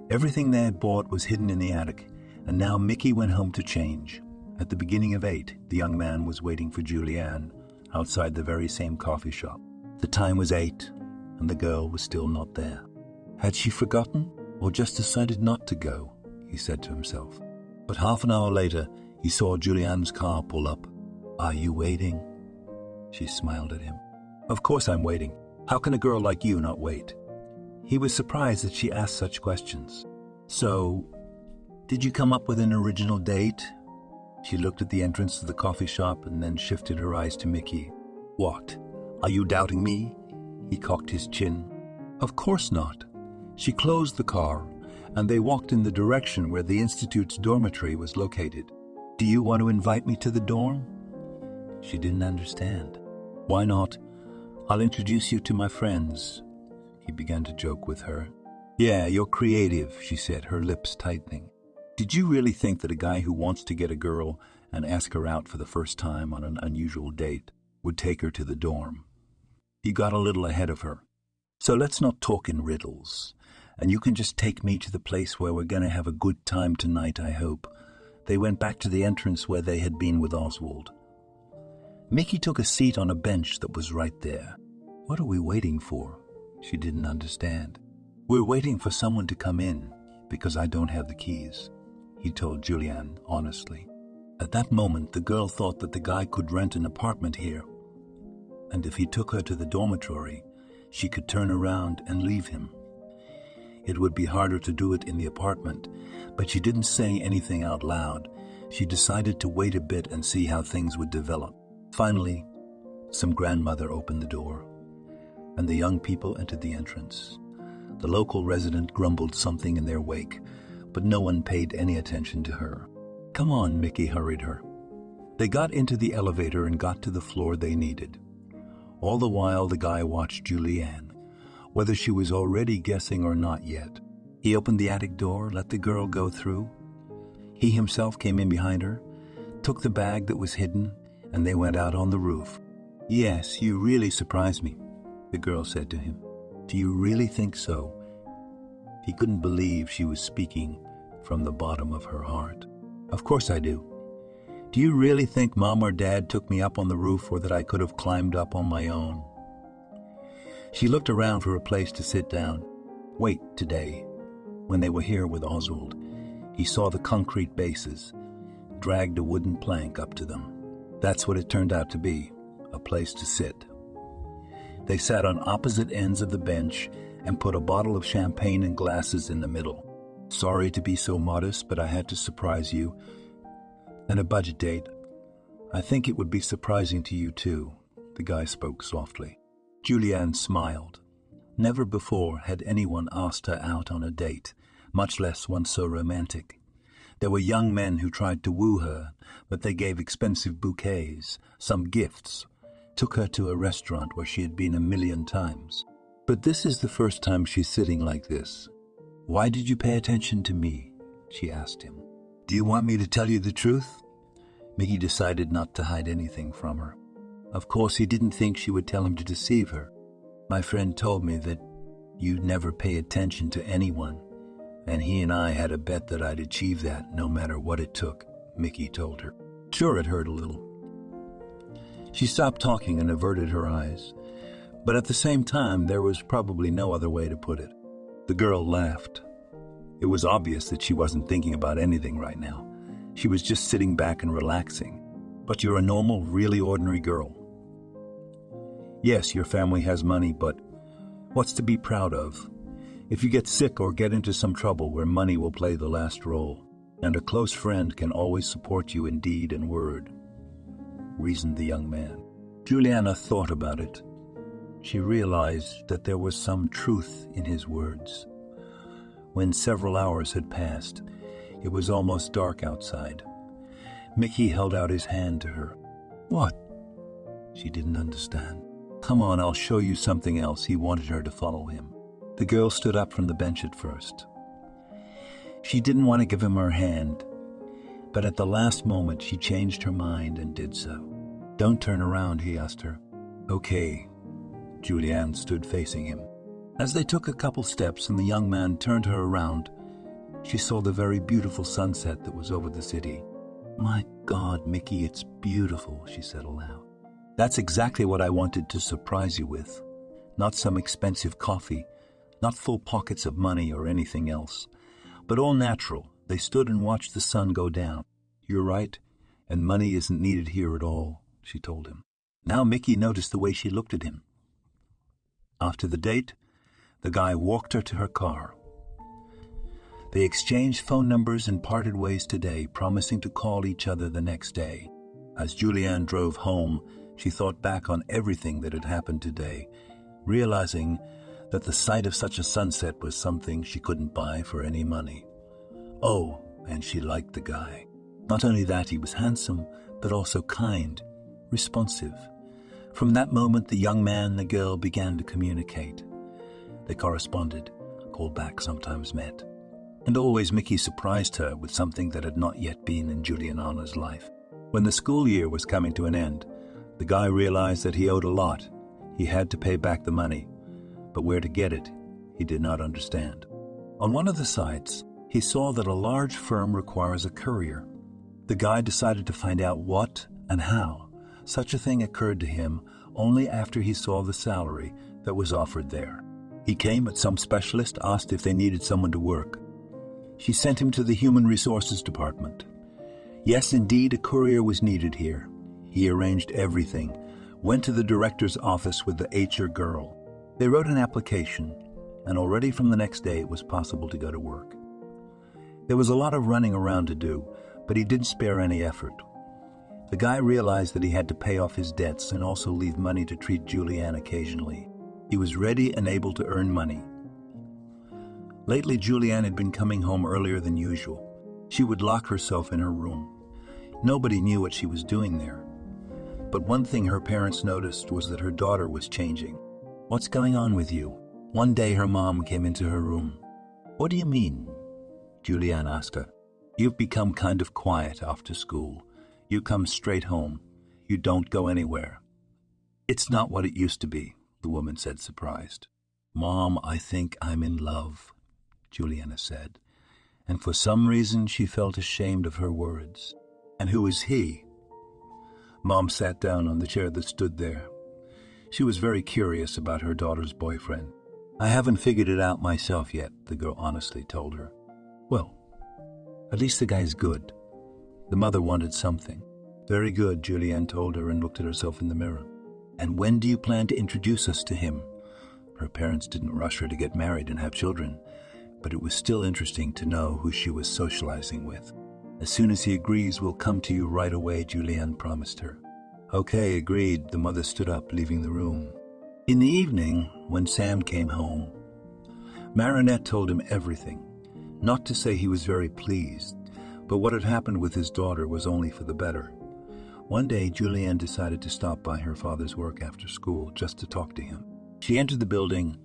Everything they had bought was hidden in the attic, and now Mickey went home to change. At the beginning of 8, the young man was waiting for Juliana outside the very same coffee shop. The time was 8, and the girl was still not there. Had she forgotten, or just decided not to go? He said to himself. But half an hour later, he saw Juliana's car pull up. "Are you waiting?" She smiled at him. "Of course I'm waiting. How can a girl like you not wait?" He was surprised that she asked such questions. "So, did you come up with an original date?" She looked at the entrance to the coffee shop and then shifted her eyes to Mickey. "What? Are you doubting me?" He cocked his chin. "Of course not." She closed the car, and they walked in the direction where the Institute's dormitory was located. "Do you want to invite me to the dorm?" She didn't understand. "Why not? I'll introduce you to my friends." He began to joke with her. "Yeah, you're creative," she said, her lips tightening. "Did you really think that a guy who wants to get a girl and ask her out for the first time on an unusual date would take her to the dorm?" He got a little ahead of her. "So let's not talk in riddles. And you can just take me to the place where we're going to have a good time tonight, I hope." They went back to the entrance where they had been with Oswald. Mickey took a seat on a bench that was right there. "What are we waiting for?" She didn't understand. "We're waiting for someone to come in, because I don't have the keys," he told Juliana honestly. At that moment, the girl thought that the guy could rent an apartment here, and if he took her to the dormitory, she could turn around and leave him. It would be harder to do it in the apartment, but she didn't say anything out loud. She decided to wait a bit and see how things would develop. Finally, some grandmother opened the door, and the young people entered the entrance. The local resident grumbled something in their wake, but no one paid any attention to her. "Come on," Mickey hurried her. They got into the elevator and got to the floor they needed. All the while, the guy watched Juliana, whether she was already guessing or not yet. He opened the attic door, let the girl go through. He himself came in behind her, took the bag that was hidden, and they went out on the roof. "Yes, you really surprised me," the girl said to him. "Do you really think so?" He couldn't believe she was speaking from the bottom of her heart. "Of course I do. Do you really think Mom or Dad took me up on the roof or that I could have climbed up on my own?" She looked around for a place to sit down. Wait, today, when they were here with Oswald, he saw the concrete bases, dragged a wooden plank up to them. That's what it turned out to be, a place to sit. They sat on opposite ends of the bench and put a bottle of champagne and glasses in the middle. "Sorry to be so modest, but I had to surprise you. And a budget date. I think it would be surprising to you too," the guy spoke softly. Juliana smiled. Never before had anyone asked her out on a date, much less one so romantic. There were young men who tried to woo her, but they gave expensive bouquets, some gifts, took her to a restaurant where she had been 1,000,000 times. But this is the first time she's sitting like this. "Why did you pay attention to me?" she asked him. "Do you want me to tell you the truth?" Mickey decided not to hide anything from her. Of course, he didn't think she would tell him to deceive her. "My friend told me that you'd never pay attention to anyone, and he and I had a bet that I'd achieve that no matter what it took," Mickey told her. Sure, it hurt a little. She stopped talking and averted her eyes, but at the same time, there was probably no other way to put it. The girl laughed. It was obvious that she wasn't thinking about anything right now. She was just sitting back and relaxing. "But you're a normal, really ordinary girl. Yes, your family has money, but what's to be proud of? If you get sick or get into some trouble where money will play the last role, and a close friend can always support you in deed and word, reasoned the young man. Juliana thought about it. She realized that there was some truth in his words. When several hours had passed, it was almost dark outside. Mickey held out his hand to her. What? She didn't understand. Come on, I'll show you something else. He wanted her to follow him. The girl stood up from the bench at first. She didn't want to give him her hand, but at the last moment she changed her mind and did so. Don't turn around, he asked her. Okay. Juliana stood facing him. As they took a couple steps and the young man turned her around, she saw the very beautiful sunset that was over the city. My God, Mickey, it's beautiful, she said aloud. That's exactly what I wanted to surprise you with. Not some expensive coffee, not full pockets of money or anything else, but all natural. They stood and watched the sun go down. You're right, and money isn't needed here at all, she told him. Now Mickey noticed the way she looked at him. After the date, the guy walked her to her car. They exchanged phone numbers and parted ways today, promising to call each other the next day. As Juliana drove home, she thought back on everything that had happened today, realizing that the sight of such a sunset was something she couldn't buy for any money. Oh, and she liked the guy. Not only that, he was handsome, but also kind, responsive. From that moment, the young man and the girl began to communicate. They corresponded, called back, sometimes met. And always Mickey surprised her with something that had not yet been in Juliana's life. When the school year was coming to an end, the guy realized that he owed a lot. He had to pay back the money, but where to get it, he did not understand. On one of the sites, he saw that a large firm requires a courier. The guy decided to find out what and how. Such a thing occurred to him only after he saw the salary that was offered there. He came at some specialist, asked if they needed someone to work. She sent him to the Human Resources Department. Yes, indeed, a courier was needed here. He arranged everything, went to the director's office with the HR girl. They wrote an application, and already from the next day it was possible to go to work. There was a lot of running around to do, but he didn't spare any effort. The guy realized that he had to pay off his debts and also leave money to treat Juliana occasionally. He was ready and able to earn money. Lately, Juliana had been coming home earlier than usual. She would lock herself in her room. Nobody knew what she was doing there. But one thing her parents noticed was that her daughter was changing. What's going on with you? One day her mom came into her room. What do you mean? Juliana asked her. You've become kind of quiet after school. You come straight home. You don't go anywhere. It's not what it used to be, the woman said, surprised. Mom, I think I'm in love, Juliana said, and for some reason she felt ashamed of her words. And who is he? Mom sat down on the chair that stood there. She was very curious about her daughter's boyfriend. I haven't figured it out myself yet, the girl honestly told her. Well, at least the guy's good. The mother wanted something. Very good, Juliana told her and looked at herself in the mirror. And when do you plan to introduce us to him? Her parents didn't rush her to get married and have children, but it was still interesting to know who she was socializing with. As soon as he agrees, we'll come to you right away, Juliana promised her. Okay, agreed. The mother stood up, leaving the room. In the evening, when Sam came home, Marinette told him everything. Not to say he was very pleased, but what had happened with his daughter was only for the better. One day, Juliana decided to stop by her father's work after school just to talk to him. She entered the building,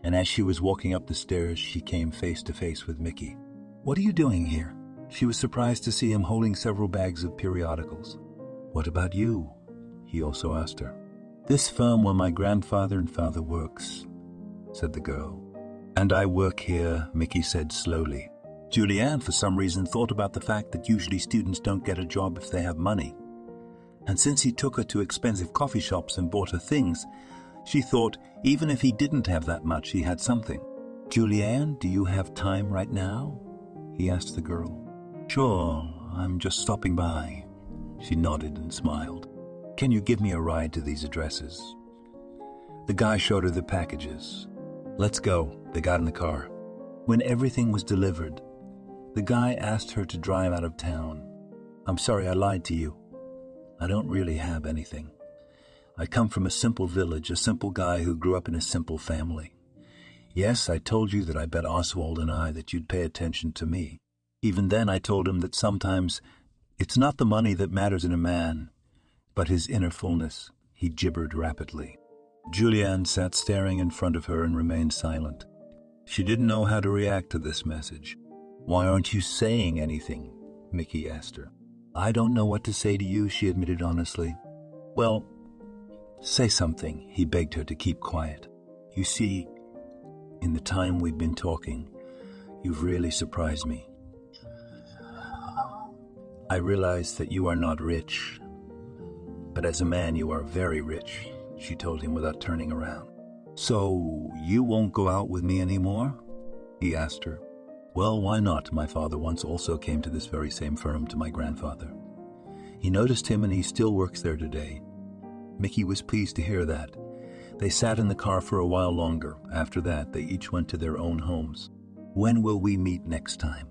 and as she was walking up the stairs, she came face to face with Mickey. What are you doing here? She was surprised to see him holding several bags of periodicals. What about you? He also asked her. This firm where my grandfather and father works, said the girl. And I work here, Mickey said slowly. Juliana, for some reason, thought about the fact that usually students don't get a job if they have money. And since he took her to expensive coffee shops and bought her things, she thought even if he didn't have that much, he had something. Juliana, do you have time right now? He asked the girl. Sure, I'm just stopping by. She nodded and smiled. Can you give me a ride to these addresses? The guy showed her the packages. Let's go. They got in the car. When everything was delivered, the guy asked her to drive out of town. I'm sorry I lied to you. I don't really have anything. I come from a simple village, a simple guy who grew up in a simple family. Yes, I told you that I bet Oswald and I that you'd pay attention to me. Even then I told him that sometimes it's not the money that matters in a man, but his inner fullness. He gibbered rapidly. Juliana sat staring in front of her and remained silent. She didn't know how to react to this message. Why aren't you saying anything? Mickey asked her. I don't know what to say to you, she admitted honestly. Well, say something, he begged her to keep quiet. You see, in the time we've been talking, you've really surprised me. I realize that you are not rich, but as a man you are very rich, she told him without turning around. So, you won't go out with me anymore? He asked her. Well, why not? My father once also came to this very same firm to my grandfather. He noticed him and he still works there today. Mickey was pleased to hear that. They sat in the car for a while longer. After that, they each went to their own homes. When will we meet next time?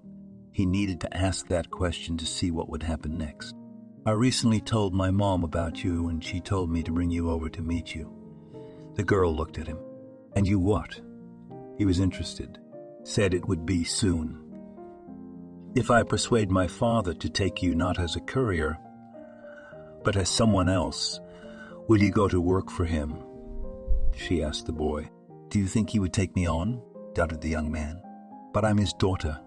He needed to ask that question to see what would happen next. I recently told my mom about you and she told me to bring you over to meet you. The girl looked at him. And you what? He was interested. Said it would be soon. If I persuade my father to take you not as a courier, but as someone else, will you go to work for him? She asked the boy. Do you think he would take me on? Doubted the young man. But I'm his daughter.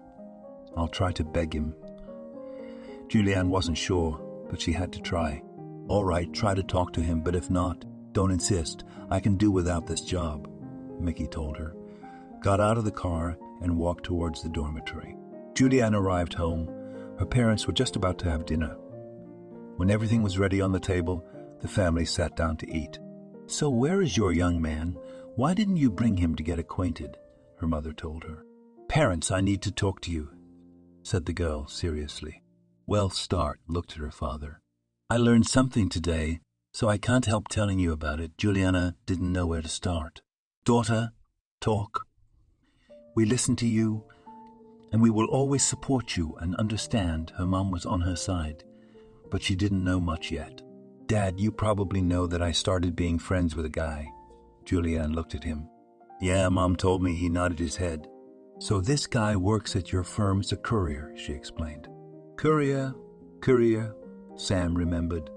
I'll try to beg him. Juliana wasn't sure, but she had to try. All right, try to talk to him, but if not, don't insist. I can do without this job, Mickey told her, got out of the car and walked towards the dormitory. Juliana arrived home. Her parents were just about to have dinner. When everything was ready on the table, the family sat down to eat. So where is your young man? Why didn't you bring him to get acquainted? Her mother told her. Parents, I need to talk to you, said the girl seriously. Well, start, looked at her father. I learned something today, so I can't help telling you about it. Juliana didn't know where to start. Daughter, talk. We listen to you, and we will always support you and understand. Her mom was on her side, but she didn't know much yet. Dad, you probably know that I started being friends with a guy. Juliana looked at him. Yeah, Mom told me. He nodded his head. So this guy works at your firm as a courier, she explained. Courier, Sam remembered,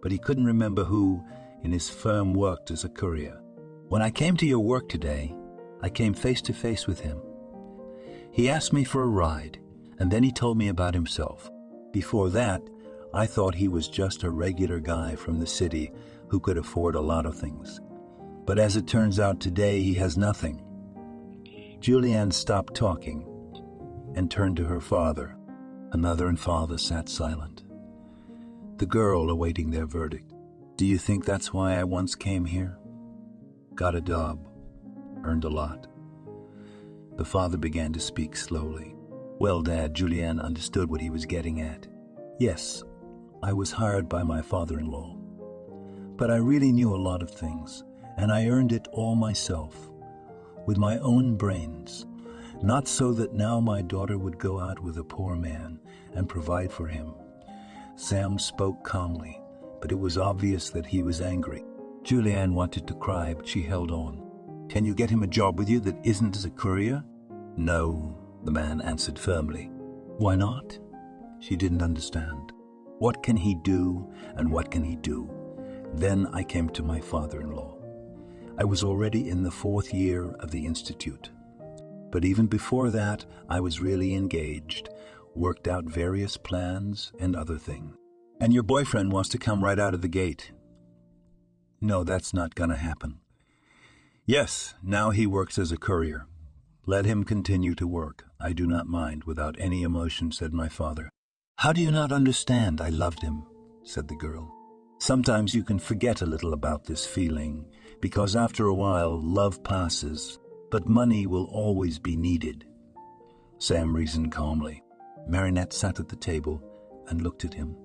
but he couldn't remember who in his firm worked as a courier. When I came to your work today, I came face to face with him. He asked me for a ride, and then he told me about himself. Before that, I thought he was just a regular guy from the city who could afford a lot of things. But as it turns out today, he has nothing. Juliana stopped talking and turned to her father. Her mother and father sat silent. The girl awaiting their verdict. Do you think that's why I once came here? Got a job. Earned a lot. The father began to speak slowly. Well, Dad, Juliana understood what he was getting at. Yes, I was hired by my father-in-law. But I really knew a lot of things, and I earned it all myself, with my own brains. Not so that now my daughter would go out with a poor man and provide for him. Sam spoke calmly, but it was obvious that he was angry. Juliana wanted to cry, but she held on. Can you get him a job with you that isn't as a courier? No, the man answered firmly. Why not? She didn't understand. What can he do, and what can he do? Then I came to my father-in-law. I was already in the 4th year of the institute. But even before that, I was really engaged, worked out various plans and other things. And your boyfriend wants to come right out of the gate. No, that's not going to happen. Yes, now he works as a courier. Let him continue to work. I do not mind, without any emotion, said my father. How do you not understand? I loved him, said the girl. Sometimes you can forget a little about this feeling, because after a while, love passes, but money will always be needed. Sam reasoned calmly. Marinette sat at the table and looked at him.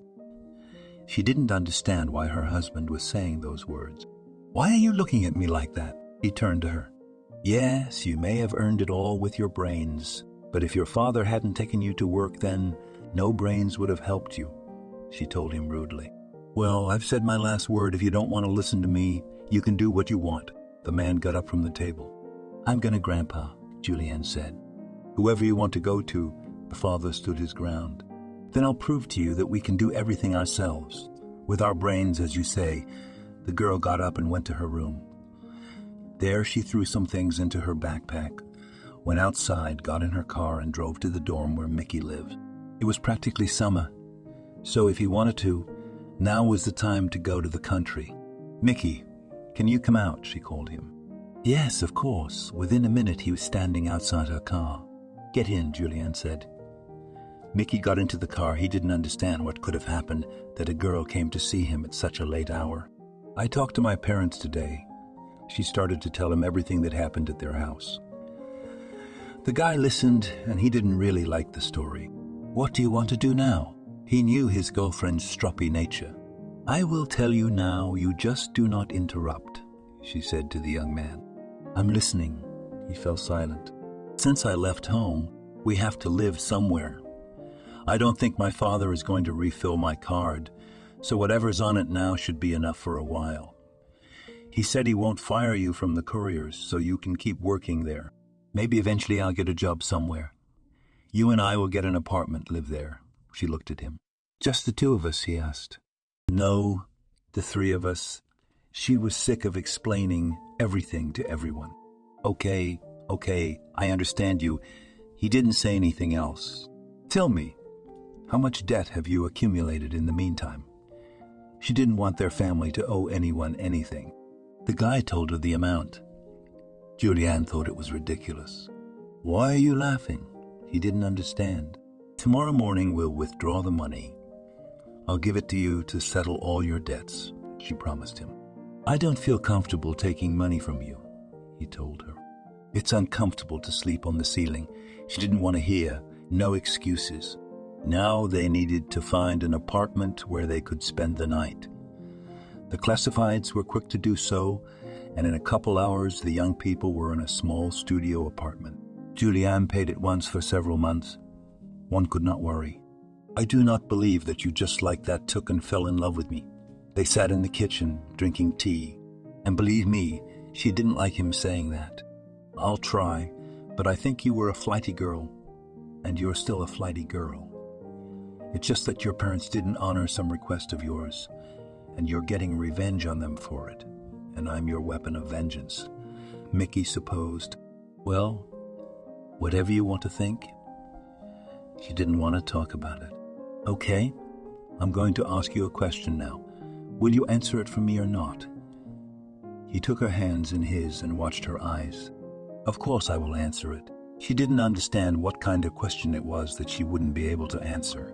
She didn't understand why her husband was saying those words. Why are you looking at me like that? He turned to her. Yes, you may have earned it all with your brains, but if your father hadn't taken you to work then, no brains would have helped you, she told him rudely. Well, I've said my last word. If you don't want to listen to me, you can do what you want. The man got up from the table. I'm going to Grandpa, Julianne said. Whoever you want to go to, the father stood his ground. Then I'll prove to you that we can do everything ourselves. With our brains, as you say. The girl got up and went to her room. There she threw some things into her backpack, went outside, got in her car, and drove to the dorm where Mickey lived. It was practically summer, so if he wanted to, now was the time to go to the country. Mickey, can you come out? She called him. Yes, of course. Within a minute he was standing outside her car. Get in, Julianne said. Mickey got into the car. He didn't understand what could have happened, that a girl came to see him at such a late hour. I talked to my parents today. She started to tell him everything that happened at their house. The guy listened, and he didn't really like the story. What do you want to do now? He knew his girlfriend's stroppy nature. I will tell you now, you just do not interrupt, she said to the young man. I'm listening. He fell silent. Since I left home, we have to live somewhere. I don't think my father is going to refill my card, so whatever's on it now should be enough for a while. He said he won't fire you from the couriers, so you can keep working there. Maybe eventually I'll get a job somewhere. You and I will get an apartment, live there. She looked at him. Just the two of us, he asked. No, the three of us. She was sick of explaining everything to everyone. Okay, I understand you. He didn't say anything else. Tell me, how much debt have you accumulated in the meantime? She didn't want their family to owe anyone anything. The guy told her the amount. Julianne thought it was ridiculous. Why are you laughing? He didn't understand. Tomorrow morning we'll withdraw the money. I'll give it to you to settle all your debts, she promised him. I don't feel comfortable taking money from you, he told her. It's uncomfortable to sleep on the ceiling. She didn't want to hear, no excuses. Now they needed to find an apartment where they could spend the night. The classifieds were quick to do so, and in a couple hours the young people were in a small studio apartment. Julianne paid at once for several months. One could not worry. I do not believe that you just like that took and fell in love with me. They sat in the kitchen, drinking tea, and believe me, she didn't like him saying that. I'll try, but I think you were a flighty girl, and you're still a flighty girl. It's just that your parents didn't honor some request of yours, and you're getting revenge on them for it, and I'm your weapon of vengeance. Mickey supposed. Well, whatever you want to think. She didn't want to talk about it. Okay, I'm going to ask you a question now. Will you answer it for me or not? He took her hands in his and watched her eyes. Of course I will answer it. She didn't understand what kind of question it was that she wouldn't be able to answer.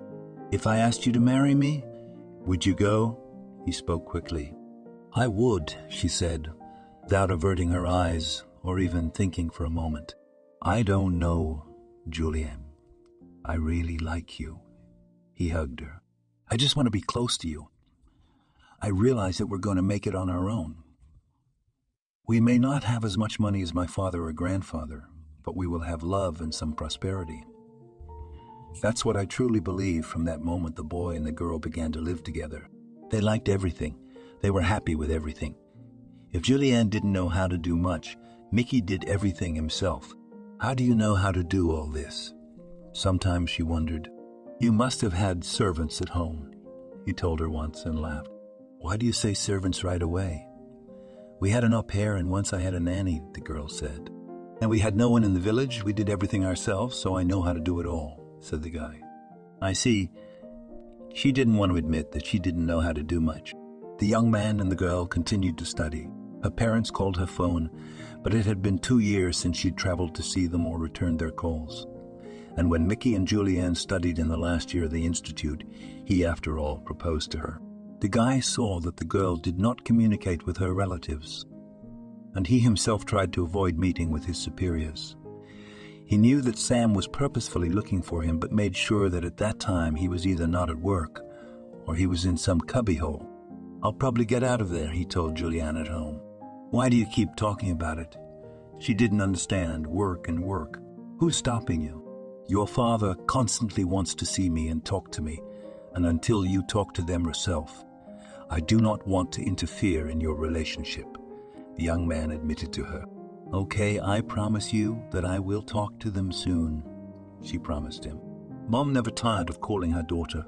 If I asked you to marry me, would you go? He spoke quickly. I would, she said, without averting her eyes or even thinking for a moment. I don't know, Julianne. I really like you. He hugged her. I just want to be close to you. I realize that we're going to make it on our own. We may not have as much money as my father or grandfather, but we will have love and some prosperity. That's what I truly believe. From that moment the boy and the girl began to live together. They liked everything. They were happy with everything. If Julianne didn't know how to do much, Mickey did everything himself. How do you know how to do all this? Sometimes she wondered. You must have had servants at home, he told her once and laughed. Why do you say servants right away? We had an au pair and once I had a nanny, the girl said. And we had no one in the village. We did everything ourselves, so I know how to do it all, said the guy. I see. She didn't want to admit that she didn't know how to do much. The young man and the girl continued to study. Her parents called her phone, but it had been 2 years since she'd traveled to see them or returned their calls. And when Mickey and Julianne studied in the last year of the institute, he, after all, proposed to her. The guy saw that the girl did not communicate with her relatives, and he himself tried to avoid meeting with his superiors. He knew that Sam was purposefully looking for him, but made sure that at that time he was either not at work or he was in some cubbyhole. I'll probably get out of there, he told Julianne at home. Why do you keep talking about it? She didn't understand work and work. Who's stopping you? Your father constantly wants to see me and talk to me, and until you talk to them yourself, I do not want to interfere in your relationship, the young man admitted to her. Okay, I promise you that I will talk to them soon, she promised him. Mom never tired of calling her daughter,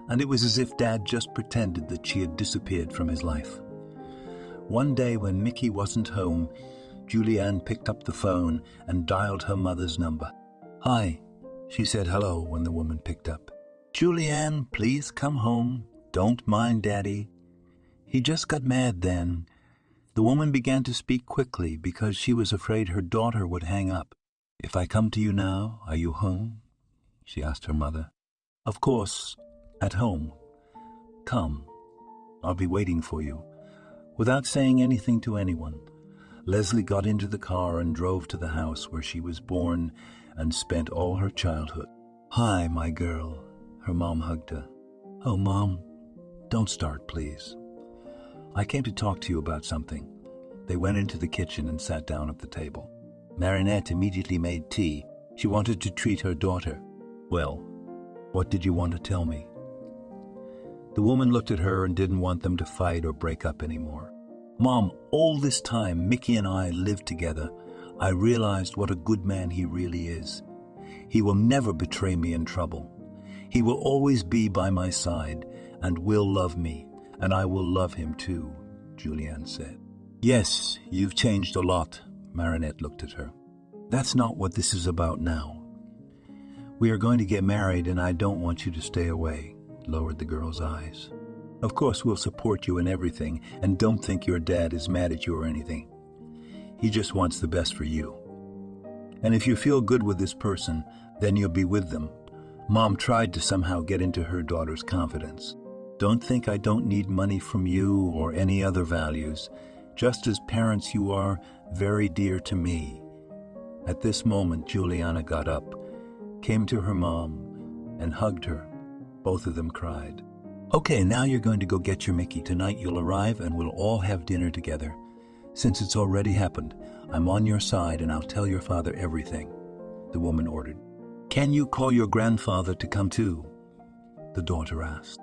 and it was as if Dad just pretended that she had disappeared from his life. One day when Mickey wasn't home, Julianne picked up the phone and dialed her mother's number. Hi, she said hello when the woman picked up. Julianne, please come home. Don't mind Daddy. He just got mad then. The woman began to speak quickly because she was afraid her daughter would hang up. If I come to you now, are you home? She asked her mother. Of course, at home. Come, I'll be waiting for you. Without saying anything to anyone, Leslie got into the car and drove to the house where she was born and spent all her childhood. Hi, my girl, her mom hugged her. Oh, Mom, don't start, please. I came to talk to you about something. They went into the kitchen and sat down at the table. Marinette immediately made tea. She wanted to treat her daughter. Well, what did you want to tell me? The woman looked at her and didn't want them to fight or break up anymore. Mom, all this time Mickey and I lived together, I realized what a good man he really is. He will never betray me in trouble. He will always be by my side and will love me, and I will love him too, Julianne said. Yes, you've changed a lot, Marinette looked at her. That's not what this is about now. We are going to get married and I don't want you to stay away, lowered the girl's eyes. Of course we'll support you in everything, and don't think your dad is mad at you or anything. He just wants the best for you. And if you feel good with this person, then you'll be with them. Mom tried to somehow get into her daughter's confidence. Don't think I don't need money from you or any other values. Just as parents, you are very dear to me. At this moment, Juliana got up, came to her mom, and hugged her. Both of them cried. Okay, now you're going to go get your Mickey. Tonight you'll arrive and we'll all have dinner together. Since it's already happened, I'm on your side and I'll tell your father everything, the woman ordered. Can you call your grandfather to come too? The daughter asked.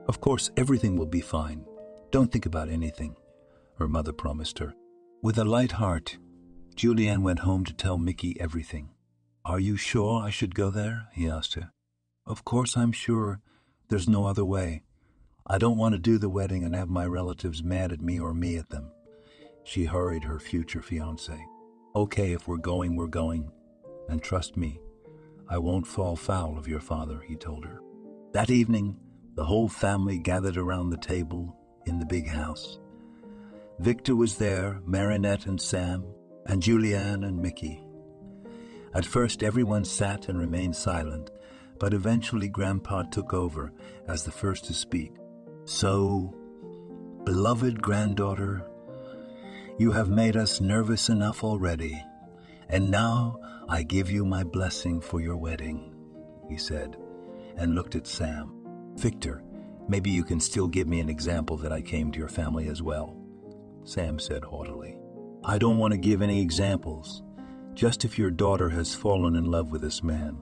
Of course, everything will be fine. Don't think about anything, her mother promised her. With a light heart, Julianne went home to tell Mickey everything. Are you sure I should go there? He asked her. Of course I'm sure. There's no other way. I don't want to do the wedding and have my relatives mad at me or me at them. She hurried her future fiancé. Okay, if we're going, we're going. And trust me, I won't fall foul of your father, he told her. That evening, the whole family gathered around the table in the big house. Victor was there, Marinette and Sam, and Julianne and Mickey. At first, everyone sat and remained silent, but eventually Grandpa took over as the first to speak. So, beloved granddaughter, you have made us nervous enough already, and now I give you my blessing for your wedding, he said, and looked at Sam. Victor, maybe you can still give me an example that I came to your family as well, Sam said haughtily. I don't want to give any examples. Just if your daughter has fallen in love with this man,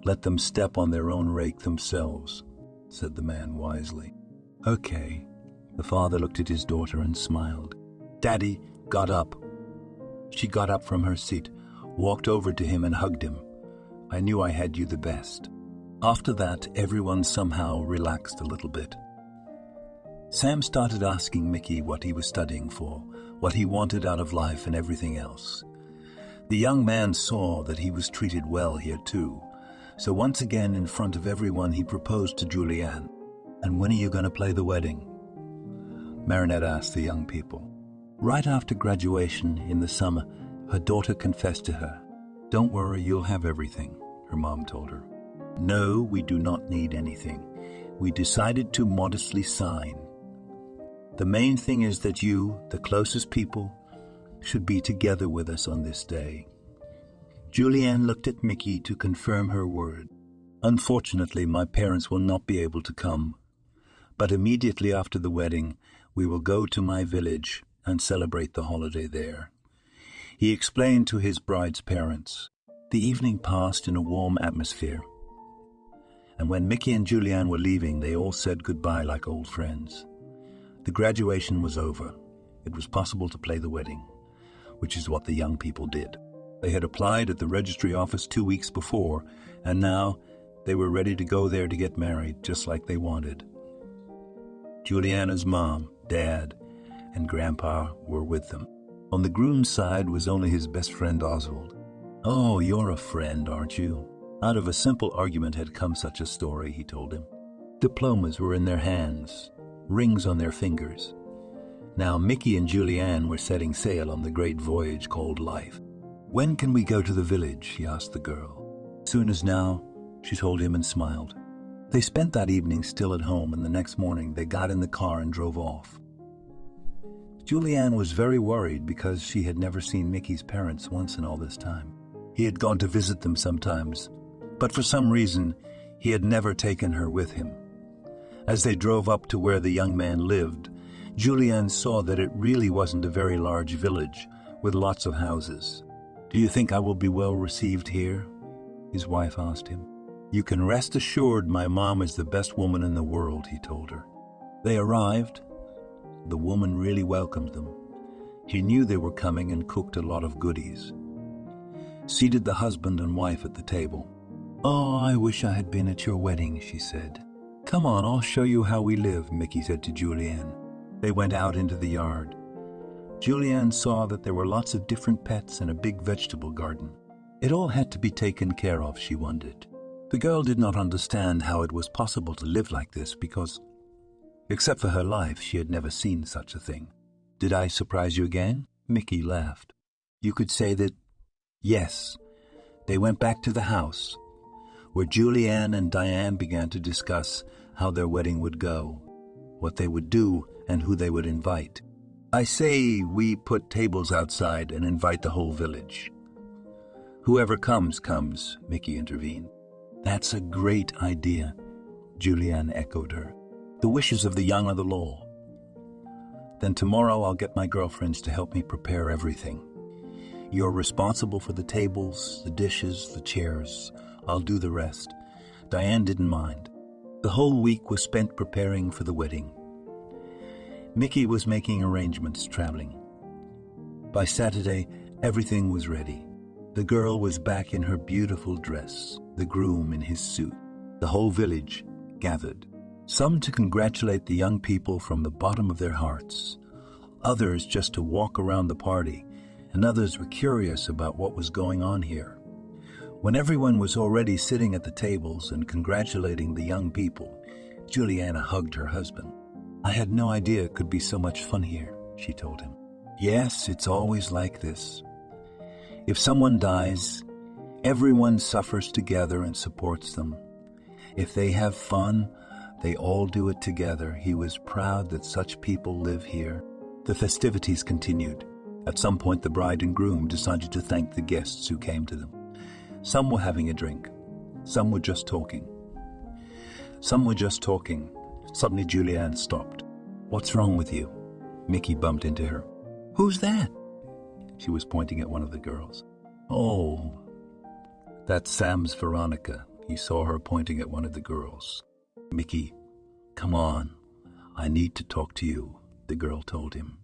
let them step on their own rake themselves, said the man wisely. Okay. The father looked at his daughter and smiled. Daddy got up. She got up from her seat, walked over to him and hugged him. I knew I had you the best. After that, everyone somehow relaxed a little bit. Sam started asking Mickey what he was studying for, what he wanted out of life and everything else. The young man saw that he was treated well here too, so once again in front of everyone he proposed to Julianne. And when are you going to play the wedding? Marinette asked the young people. Right after graduation in the summer, her daughter confessed to her. Don't worry, you'll have everything, her mom told her. No, we do not need anything. We decided to modestly sign. The main thing is that you, the closest people, should be together with us on this day. Julianne looked at Mickey to confirm her word. Unfortunately, my parents will not be able to come, but immediately after the wedding, we will go to my village and celebrate the holiday there. He explained to his bride's parents. The evening passed in a warm atmosphere, and when Mickey and Julianne were leaving, they all said goodbye like old friends. The graduation was over. It was possible to play the wedding, which is what the young people did. They had applied at the registry office 2 weeks before, and now they were ready to go there to get married, just like they wanted. Juliana's mom, dad, and grandpa were with them. On the groom's side was only his best friend Oswald. "Oh, you're a friend, aren't you?" Out of a simple argument had come such a story, he told him. Diplomas were in their hands, rings on their fingers. Now Mickey and Julianne were setting sail on the great voyage called life. "When can we go to the village?" he asked the girl. "Soon as now," she told him and smiled. They spent that evening still at home, and the next morning they got in the car and drove off. Julianne was very worried because she had never seen Mickey's parents once in all this time. He had gone to visit them sometimes, but for some reason he had never taken her with him. As they drove up to where the young man lived, Julianne saw that it really wasn't a very large village with lots of houses. "Do you think I will be well received here?" his wife asked him. "You can rest assured my mom is the best woman in the world," he told her. They arrived. The woman really welcomed them. She knew they were coming and cooked a lot of goodies. Seated the husband and wife at the table. "Oh, I wish I had been at your wedding," she said. "Come on, I'll show you how we live," Mickey said to Julianne. They went out into the yard. Julianne saw that there were lots of different pets and a big vegetable garden. It all had to be taken care of, she wondered. The girl did not understand how it was possible to live like this because, except for her life, she had never seen such a thing. "Did I surprise you again?" Mickey laughed. "You could say that, yes." They went back to the house, where Julianne and Diane began to discuss how their wedding would go, what they would do, and who they would invite. "I say we put tables outside and invite the whole village. Whoever comes, comes," Mickey intervened. "That's a great idea," Julianne echoed her. "The wishes of the young are the law." "Then tomorrow I'll get my girlfriends to help me prepare everything. You're responsible for the tables, the dishes, the chairs. I'll do the rest." Diane didn't mind. The whole week was spent preparing for the wedding. Mickey was making arrangements traveling. By Saturday, everything was ready. The girl was back in her beautiful dress, the groom in his suit. The whole village gathered, some to congratulate the young people from the bottom of their hearts, others just to walk around the party, and others were curious about what was going on here. When everyone was already sitting at the tables and congratulating the young people, Juliana hugged her husband. "I had no idea it could be so much fun here," she told him. "Yes, it's always like this. If someone dies, everyone suffers together and supports them. If they have fun, they all do it together." He was proud that such people live here. The festivities continued. At some point, the bride and groom decided to thank the guests who came to them. Some were having a drink. Some were just talking. Suddenly, Julianne stopped. "What's wrong with you?" Mickey bumped into her. "Who's that?" She was pointing at one of the girls. "Oh, that's Sam's Veronica." He saw her pointing at one of the girls. "Mickey, come on. I need to talk to you," the girl told him.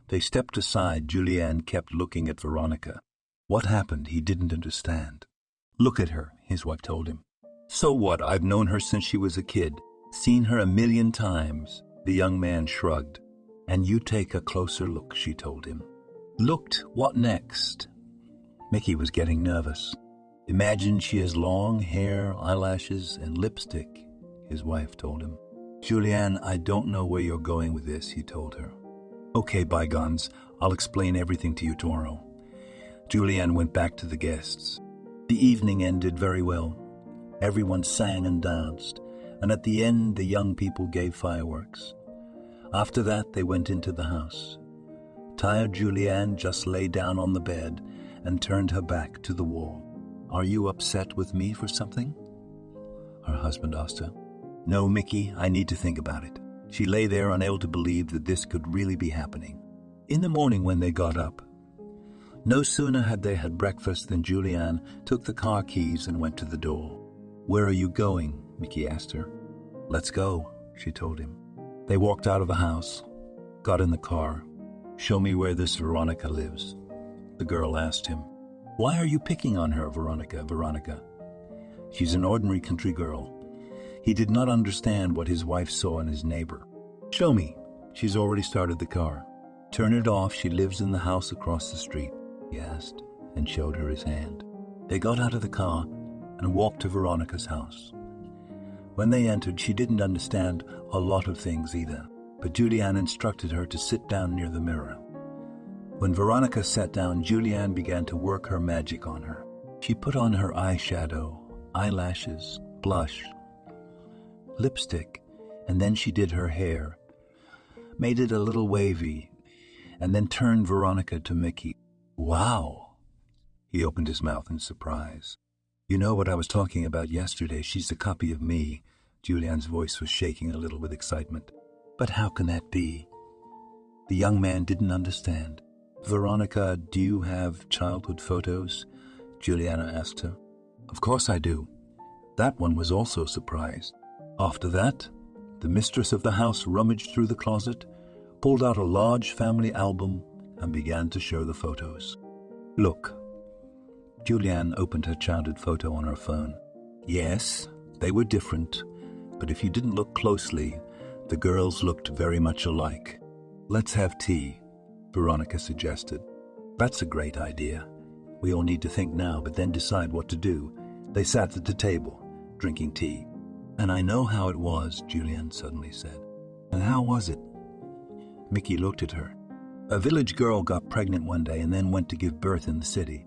They stepped aside. Julianne kept looking at Veronica. What happened? He didn't understand. "Look at her," his wife told him. "So what? I've known her since she was a kid. Seen her 1,000,000 times. The young man shrugged. "And you take a closer look," she told him. Looked, what next? Mickey was getting nervous. "Imagine she has long hair, eyelashes, and lipstick," his wife told him. "Julianne, I don't know where you're going with this," he told her. "Okay, bygones, I'll explain everything to you tomorrow." Julianne went back to the guests. The evening ended very well. Everyone sang and danced, and at the end the young people gave fireworks. After that they went into the house. Tired Julianne just lay down on the bed and turned her back to the wall. "Are you upset with me for something?" her husband asked her. "No, Mickey, I need to think about it." She lay there unable to believe that this could really be happening. In the morning when they got up, No sooner had they had breakfast than Juliana took the car keys and went to the door. "Where are you going?" Mickey asked her. "Let's go," she told him. They walked out of the house, got in the car. "Show me where this Veronica lives," the girl asked him. "Why are you picking on her, Veronica? She's an ordinary country girl." He did not understand what his wife saw in his neighbor. "Show me." "She's already started the car." "Turn it off. She lives in the house across the street," he asked, and showed her his hand. They got out of the car and walked to Veronica's house. When they entered, she didn't understand a lot of things either, but Juliana instructed her to sit down near the mirror. When Veronica sat down, Juliana began to work her magic on her. She put on her eyeshadow, eyelashes, blush, lipstick, and then she did her hair, made it a little wavy, and then turned Veronica to Mickey. "Wow!" He opened his mouth in surprise. "You know what I was talking about yesterday? She's a copy of me." Juliana's voice was shaking a little with excitement. "But how can that be?" The young man didn't understand. "Veronica, do you have childhood photos?" Juliana asked her. "Of course I do." That one was also surprised. After that, the mistress of the house rummaged through the closet, pulled out a large family album, and began to show the photos. "Look." Juliana opened her childhood photo on her phone. Yes, they were different, but if you didn't look closely, the girls looked very much alike. "Let's have tea," Veronica suggested. "That's a great idea. We all need to think now, but then decide what to do." They sat at the table, drinking tea. "And I know how it was," Juliana suddenly said. "And how was it?" Mickey looked at her. "A village girl got pregnant one day and then went to give birth in the city.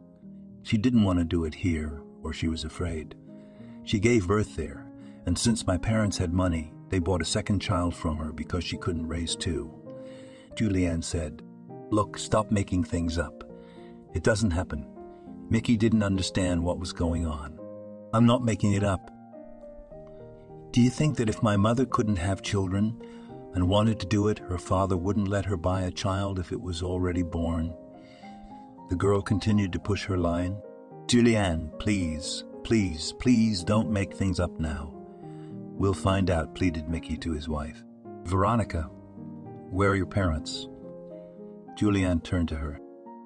She didn't want to do it here, or she was afraid. She gave birth there, and since my parents had money, they bought a second child from her because she couldn't raise two." Juliana said, "Look, stop making things up. It doesn't happen." Mickey didn't understand what was going on. "I'm not making it up. Do you think that if my mother couldn't have children and wanted to do it, her father wouldn't let her buy a child if it was already born?" The girl continued to push her line. "Juliana, please, please, please don't make things up now." "We'll find out," pleaded Mickey to his wife. "Veronica, where are your parents?" Juliana turned to her.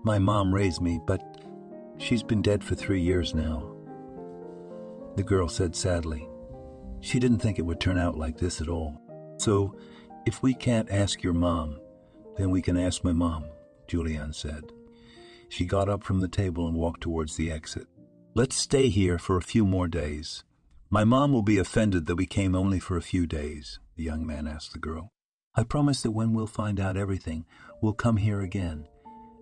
"My mom raised me, but she's been dead for 3 years now." The girl said sadly. She didn't think it would turn out like this at all. "So, if we can't ask your mom, then we can ask my mom," Juliana said. She got up from the table and walked towards the exit. "Let's stay here for a few more days. My mom will be offended that we came only for a few days," the young man asked the girl. "I promise that when we'll find out everything, we'll come here again,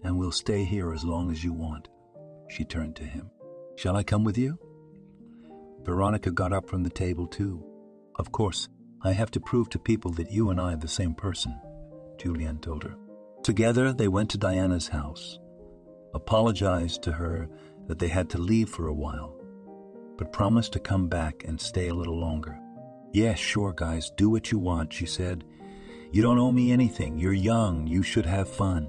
and we'll stay here as long as you want." She turned to him. "Shall I come with you?" Veronica got up from the table too. "Of course, I have to prove to people that you and I are the same person," Juliana told her. Together, they went to Diana's house, apologized to her that they had to leave for a while, but promised to come back and stay a little longer. "Yes, sure, guys, do what you want," she said. "You don't owe me anything. You're young. You should have fun."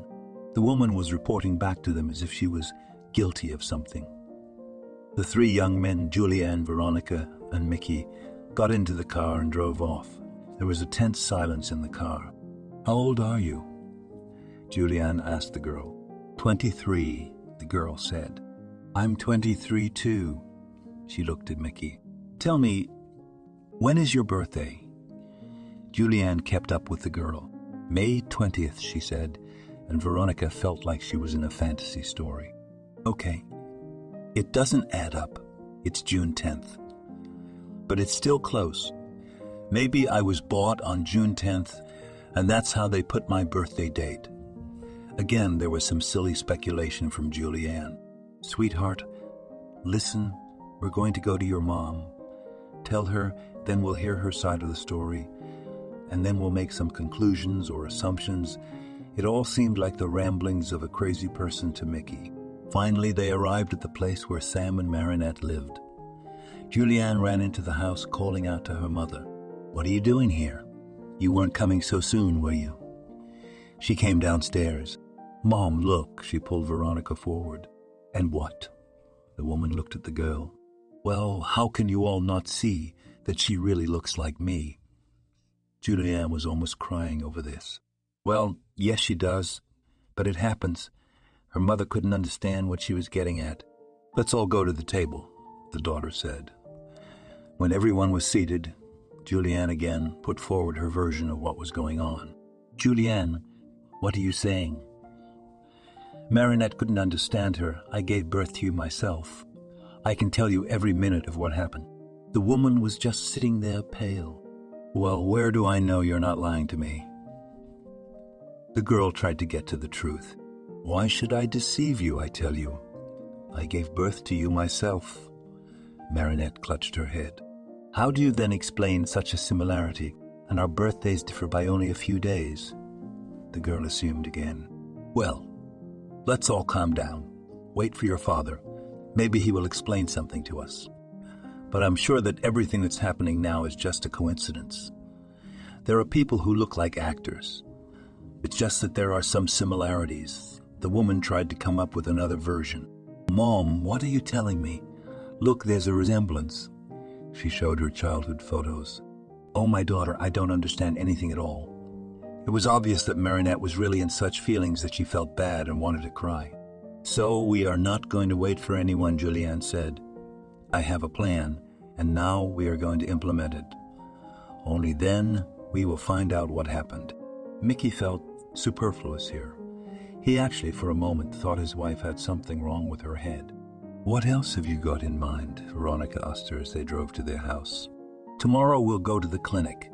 The woman was reporting back to them as if she was guilty of something. The 3 young men, Juliana, Veronica, and Mickey, got into the car and drove off. There was a tense silence in the car. "How old are you?" Juliana asked the girl. 23, the girl said. "I'm 23 too." She looked at Mickey. "Tell me, when is your birthday?" Juliana kept up with the girl. "May 20th, she said, and Veronica felt like she was in a fantasy story. "Okay, it doesn't add up. It's June 10th. But it's still close. Maybe I was bought on June 10th, and that's how they put my birthday date." Again, there was some silly speculation from Juliana. "Sweetheart, listen, we're going to go to your mom. Tell her, then we'll hear her side of the story, and then we'll make some conclusions or assumptions." It all seemed like the ramblings of a crazy person to Mickey. Finally, they arrived at the place where Sam and Marinette lived. Juliana ran into the house, calling out to her mother. "What are you doing here? You weren't coming so soon, were you?" She came downstairs. Mom, look, she pulled Veronica forward. And what? The woman looked at the girl. Well, how can you all not see that she really looks like me? Juliana was almost crying over this. Well, yes, she does, but it happens. Her mother couldn't understand what she was getting at. Let's all go to the table, the daughter said. When everyone was seated, Juliana again put forward her version of what was going on. Juliana, what are you saying? Marinette couldn't understand her. I gave birth to you myself. I can tell you every minute of what happened. The woman was just sitting there pale. Well, where do I know you're not lying to me? The girl tried to get to the truth. Why should I deceive you, I tell you? I gave birth to you myself. Marinette clutched her head. How do you then explain such a similarity, and our birthdays differ by only a few days? The girl assumed again. Well, let's all calm down. Wait for your father. Maybe he will explain something to us. But I'm sure that everything that's happening now is just a coincidence. There are people who look like actors. It's just that there are some similarities. The woman tried to come up with another version. Mom, what are you telling me? Look, there's a resemblance. She showed her childhood photos. Oh, my daughter, I don't understand anything at all. It was obvious that Marinette was really in such feelings that she felt bad and wanted to cry. So we are not going to wait for anyone, Juliana said. I have a plan, and now we are going to implement it. Only then we will find out what happened. Mickey felt superfluous here. He actually, for a moment, thought his wife had something wrong with her head. What else have you got in mind? Veronica asked her as they drove to their house. Tomorrow we'll go to the clinic.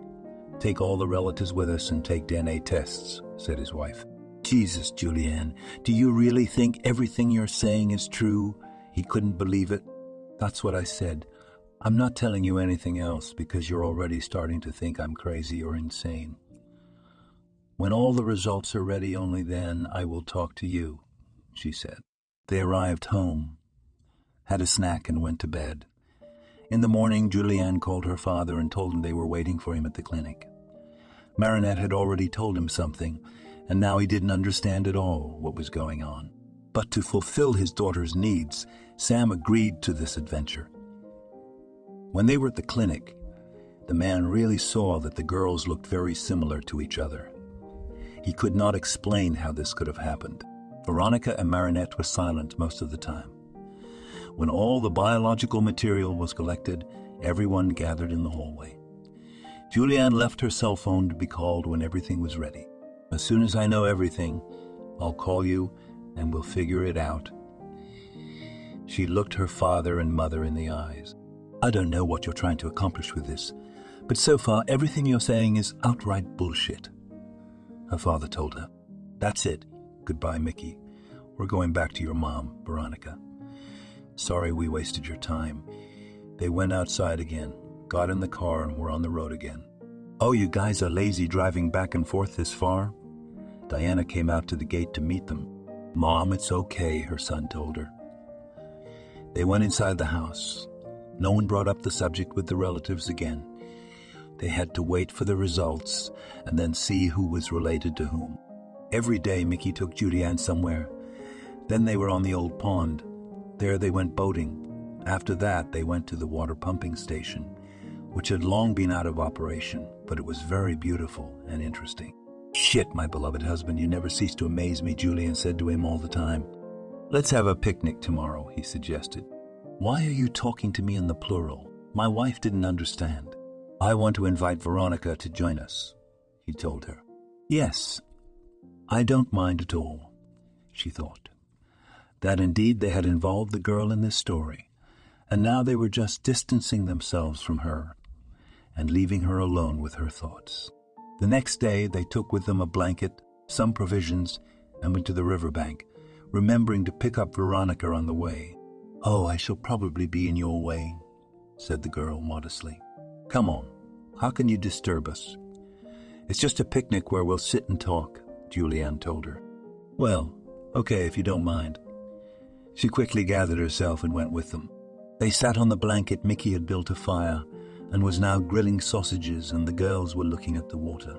Take all the relatives with us and take DNA tests, said his wife. Jesus, Juliana, do you really think everything you're saying is true? He couldn't believe it. That's what I said. I'm not telling you anything else because you're already starting to think I'm crazy or insane. When all the results are ready, only then I will talk to you, she said. They arrived home, had a snack, and went to bed. In the morning, Juliana called her father and told him they were waiting for him at the clinic. Marinette had already told him something, and now he didn't understand at all what was going on. But to fulfill his daughter's needs, Sam agreed to this adventure. When they were at the clinic, the man really saw that the girls looked very similar to each other. He could not explain how this could have happened. Veronica and Marinette were silent most of the time. When all the biological material was collected, everyone gathered in the hallway. Juliana left her cell phone to be called when everything was ready. As soon as I know everything, I'll call you and we'll figure it out. She looked her father and mother in the eyes. I don't know what you're trying to accomplish with this, but so far everything you're saying is outright bullshit. Her father told her. That's it. Goodbye, Mickey. We're going back to your mom, Veronica. Sorry we wasted your time. They went outside again, got in the car, and were on the road again. Oh, you guys are lazy driving back and forth this far? Diana came out to the gate to meet them. Mom, it's okay, her son told her. They went inside the house. No one brought up the subject with the relatives again. They had to wait for the results and then see who was related to whom. Every day Mickey took Juliana somewhere. Then they were on the old pond. There they went boating. After that they went to the water pumping station, which had long been out of operation, but it was very beautiful and interesting. Shit, my beloved husband, you never cease to amaze me, Juliana said to him all the time. Let's have a picnic tomorrow, he suggested. Why are you talking to me in the plural? My wife didn't understand. I want to invite Veronica to join us, he told her. Yes, I don't mind at all, she thought. That indeed they had involved the girl in this story, and now they were just distancing themselves from her and leaving her alone with her thoughts. The next day they took with them a blanket, some provisions, and went to the riverbank, remembering to pick up Veronica on the way. Oh, I shall probably be in your way, said the girl modestly. Come on, how can you disturb us? It's just a picnic where we'll sit and talk, Juliana told her. Well, okay, if you don't mind. She quickly gathered herself and went with them. They sat on the blanket. Mickey had built a fire and was now grilling sausages, and the girls were looking at the water.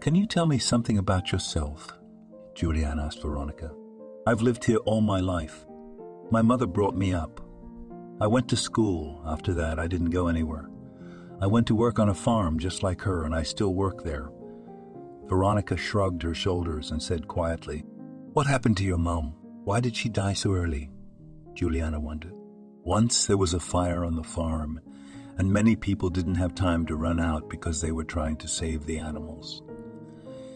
Can you tell me something about yourself? Juliana asked Veronica. I've lived here all my life. My mother brought me up. I went to school. After that, I didn't go anywhere. I went to work on a farm just like her, and I still work there. Veronica shrugged her shoulders and said quietly, What happened to your mom? Why did she die so early? Juliana wondered. Once there was a fire on the farm, and many people didn't have time to run out because they were trying to save the animals.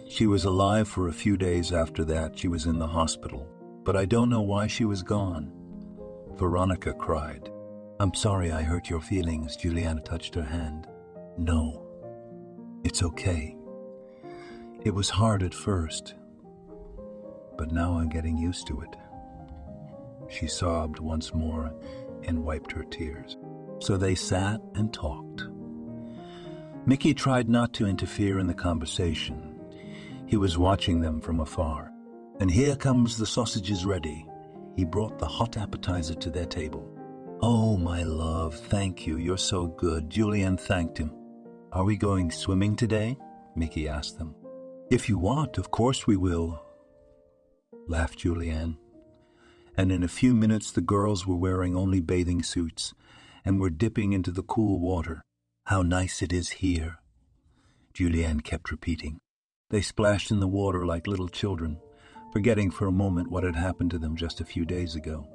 She was alive for a few days after that. She was in the hospital, but I don't know why she was gone. Veronica cried. I'm sorry I hurt your feelings. Juliana touched her hand. No, it's okay. It was hard at first, but now I'm getting used to it. She sobbed once more and wiped her tears. So they sat and talked. Mickey tried not to interfere in the conversation. He was watching them from afar. And here comes the sausages ready. He brought the hot appetizer to their table. Oh, my love, thank you. You're so good. Julianne thanked him. Are we going swimming today? Mickey asked them. If you want, of course we will, laughed Julianne. And in a few minutes the girls were wearing only bathing suits and were dipping into the cool water. How nice it is here, Julianne kept repeating. They splashed in the water like little children, forgetting for a moment what had happened to them just a few days ago.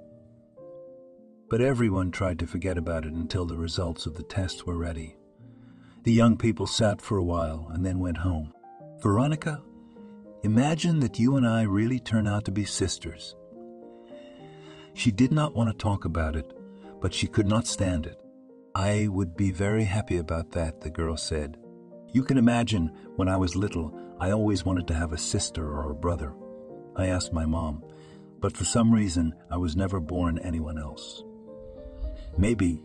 But everyone tried to forget about it until the results of the tests were ready. The young people sat for a while and then went home. Veronica, imagine that you and I really turn out to be sisters. She did not want to talk about it, but she could not stand it. I would be very happy about that, the girl said. You can imagine, when I was little, I always wanted to have a sister or a brother. I asked my mom, but for some reason, I was never born anyone else. Maybe.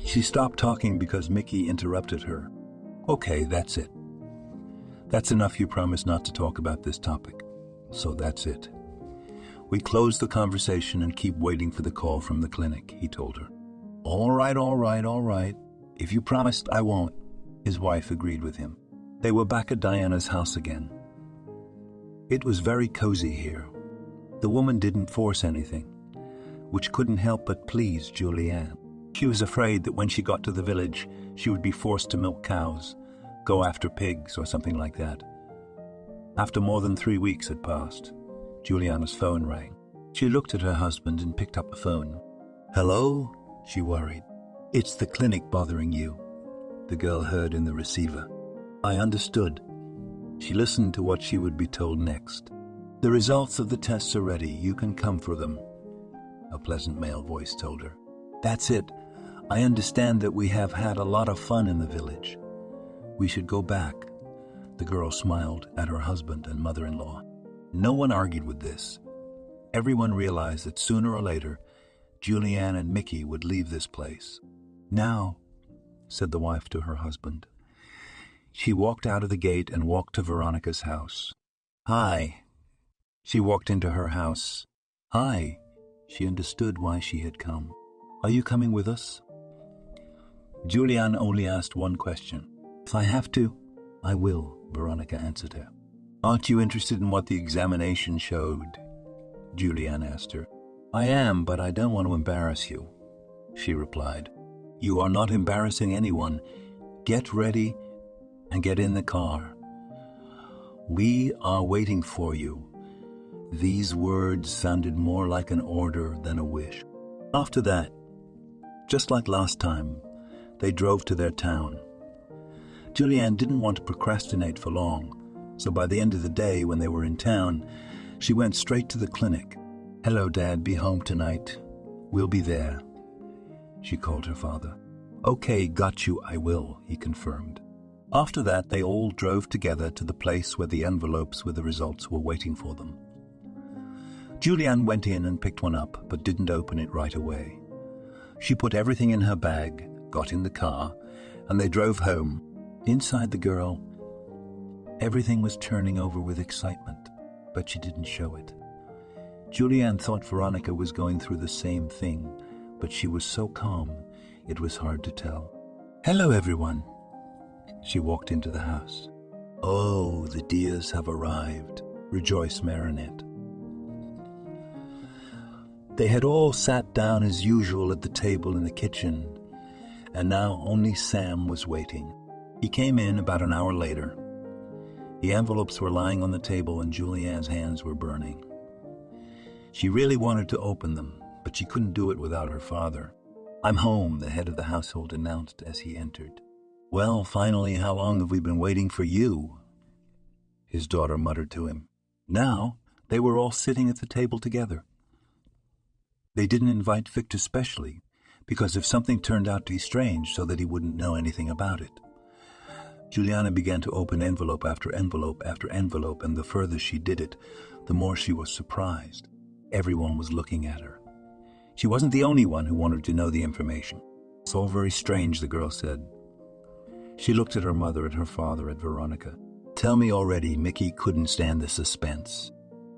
She stopped talking because Mickey interrupted her. Okay, that's it. That's enough. You promised not to talk about this topic. So that's it. We close the conversation and keep waiting for the call from the clinic, he told her. All right. If you promised, I won't. His wife agreed with him. They were back at Diana's house again. It was very cozy here. The woman didn't force anything, which couldn't help but please Julianne. She was afraid that when she got to the village, she would be forced to milk cows, go after pigs, or something like that. After more than 3 weeks had passed, Juliana's phone rang. She looked at her husband and picked up the phone. Hello? She worried. It's the clinic bothering you, the girl heard in the receiver. I understood. She listened to what she would be told next. The results of the tests are ready. You can come for them, a pleasant male voice told her. That's it. I understand that we have had a lot of fun in the village. We should go back. The girl smiled at her husband and mother-in-law. No one argued with this. Everyone realized that sooner or later, Julianne and Mickey would leave this place. Now, said the wife to her husband. She walked out of the gate and walked to Veronica's house. Hi. She walked into her house. Hi. She understood why she had come. Are you coming with us? Julianne only asked one question. If I have to, I will, Veronica answered her. Aren't you interested in what the examination showed? Julianne asked her. I am, but I don't want to embarrass you, she replied. You are not embarrassing anyone. Get ready and get in the car. We are waiting for you. These words sounded more like an order than a wish. After that, just like last time, they drove to their town. Julianne didn't want to procrastinate for long, so by the end of the day, when they were in town, she went straight to the clinic. Hello, Dad, be home tonight. We'll be there, she called her father. Okay, got you, I will, he confirmed. After that, they all drove together to the place where the envelopes with the results were waiting for them. Julianne went in and picked one up, but didn't open it right away. She put everything in her bag, got in the car, and they drove home. Inside the girl, everything was turning over with excitement, but she didn't show it. Julianne thought Veronica was going through the same thing, but she was so calm, it was hard to tell. Hello, everyone. She walked into the house. Oh, the dears have arrived. rejoiced Marinette. They had all sat down as usual at the table in the kitchen, and now only Sam was waiting. He came in about an hour later. The envelopes were lying on the table and Julianne's hands were burning. She really wanted to open them, but she couldn't do it without her father. "I'm home," the head of the household announced as he entered. "Well, finally, how long have we been waiting for you?" his daughter muttered to him. Now they were all sitting at the table together. They didn't invite Victor specially, because if something turned out to be strange, so that he wouldn't know anything about it. Juliana began to open envelope after envelope after envelope, and the further she did it, the more she was surprised. Everyone was looking at her. She wasn't the only one who wanted to know the information. "It's all very strange," the girl said. She looked at her mother, at her father, at Veronica. "Tell me already." Mickey couldn't stand the suspense.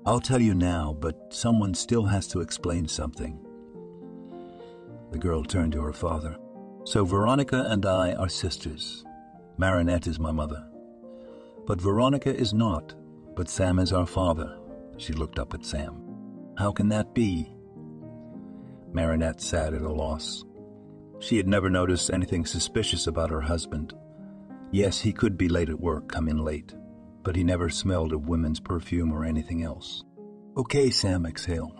"I'll tell you now, but someone still has to explain something." The girl turned to her father. "So Veronica and I are sisters. Marinette is my mother. But Veronica is not, but Sam is our father." She looked up at Sam. "How can that be?" Marinette sat at a loss. She had never noticed anything suspicious about her husband. Yes, he could be late at work, come in late, but he never smelled of women's perfume or anything else. "Okay," Sam exhaled.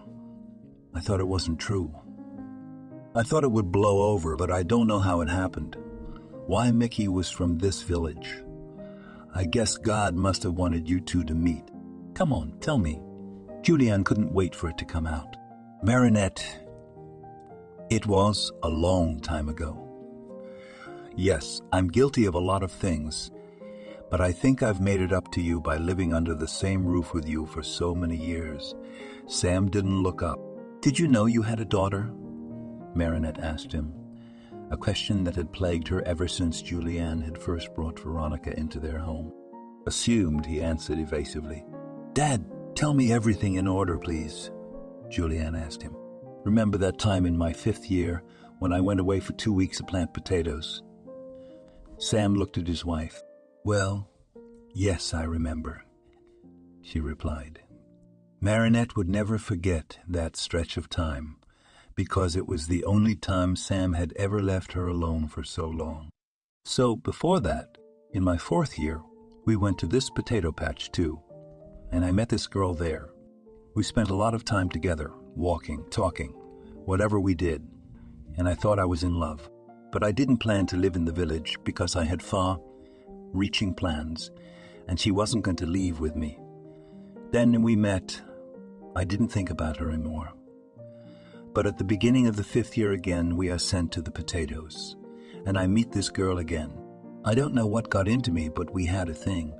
"I thought it wasn't true. I thought it would blow over, but I don't know how it happened. Why Mickey was from this village. I guess God must have wanted you two to meet. Come on, tell me." Julianne couldn't wait for it to come out. "Marinette, it was a long time ago. Yes, I'm guilty of a lot of things, but I think I've made it up to you by living under the same roof with you for so many years." Sam didn't look up. "Did you know you had a daughter?" Marinette asked him, a question that had plagued her ever since Julianne had first brought Veronica into their home. "Assumed," he answered evasively. "Dad, tell me everything in order, please," Julianne asked him. "Remember that time in my 5th year when I went away for 2 weeks to plant potatoes?" Sam looked at his wife. "Well, yes, I remember," she replied. Marinette would never forget that stretch of time, because it was the only time Sam had ever left her alone for so long. "So before that, in my 4th year, we went to this potato patch too, and I met this girl there. We spent a lot of time together, walking, talking, whatever we did, and I thought I was in love. But I didn't plan to live in the village because I had far-reaching plans, and she wasn't going to leave with me. Then we met. I didn't think about her anymore. But at the beginning of the 5th year again, we are sent to the potatoes, and I meet this girl again. I don't know what got into me, but we had a thing.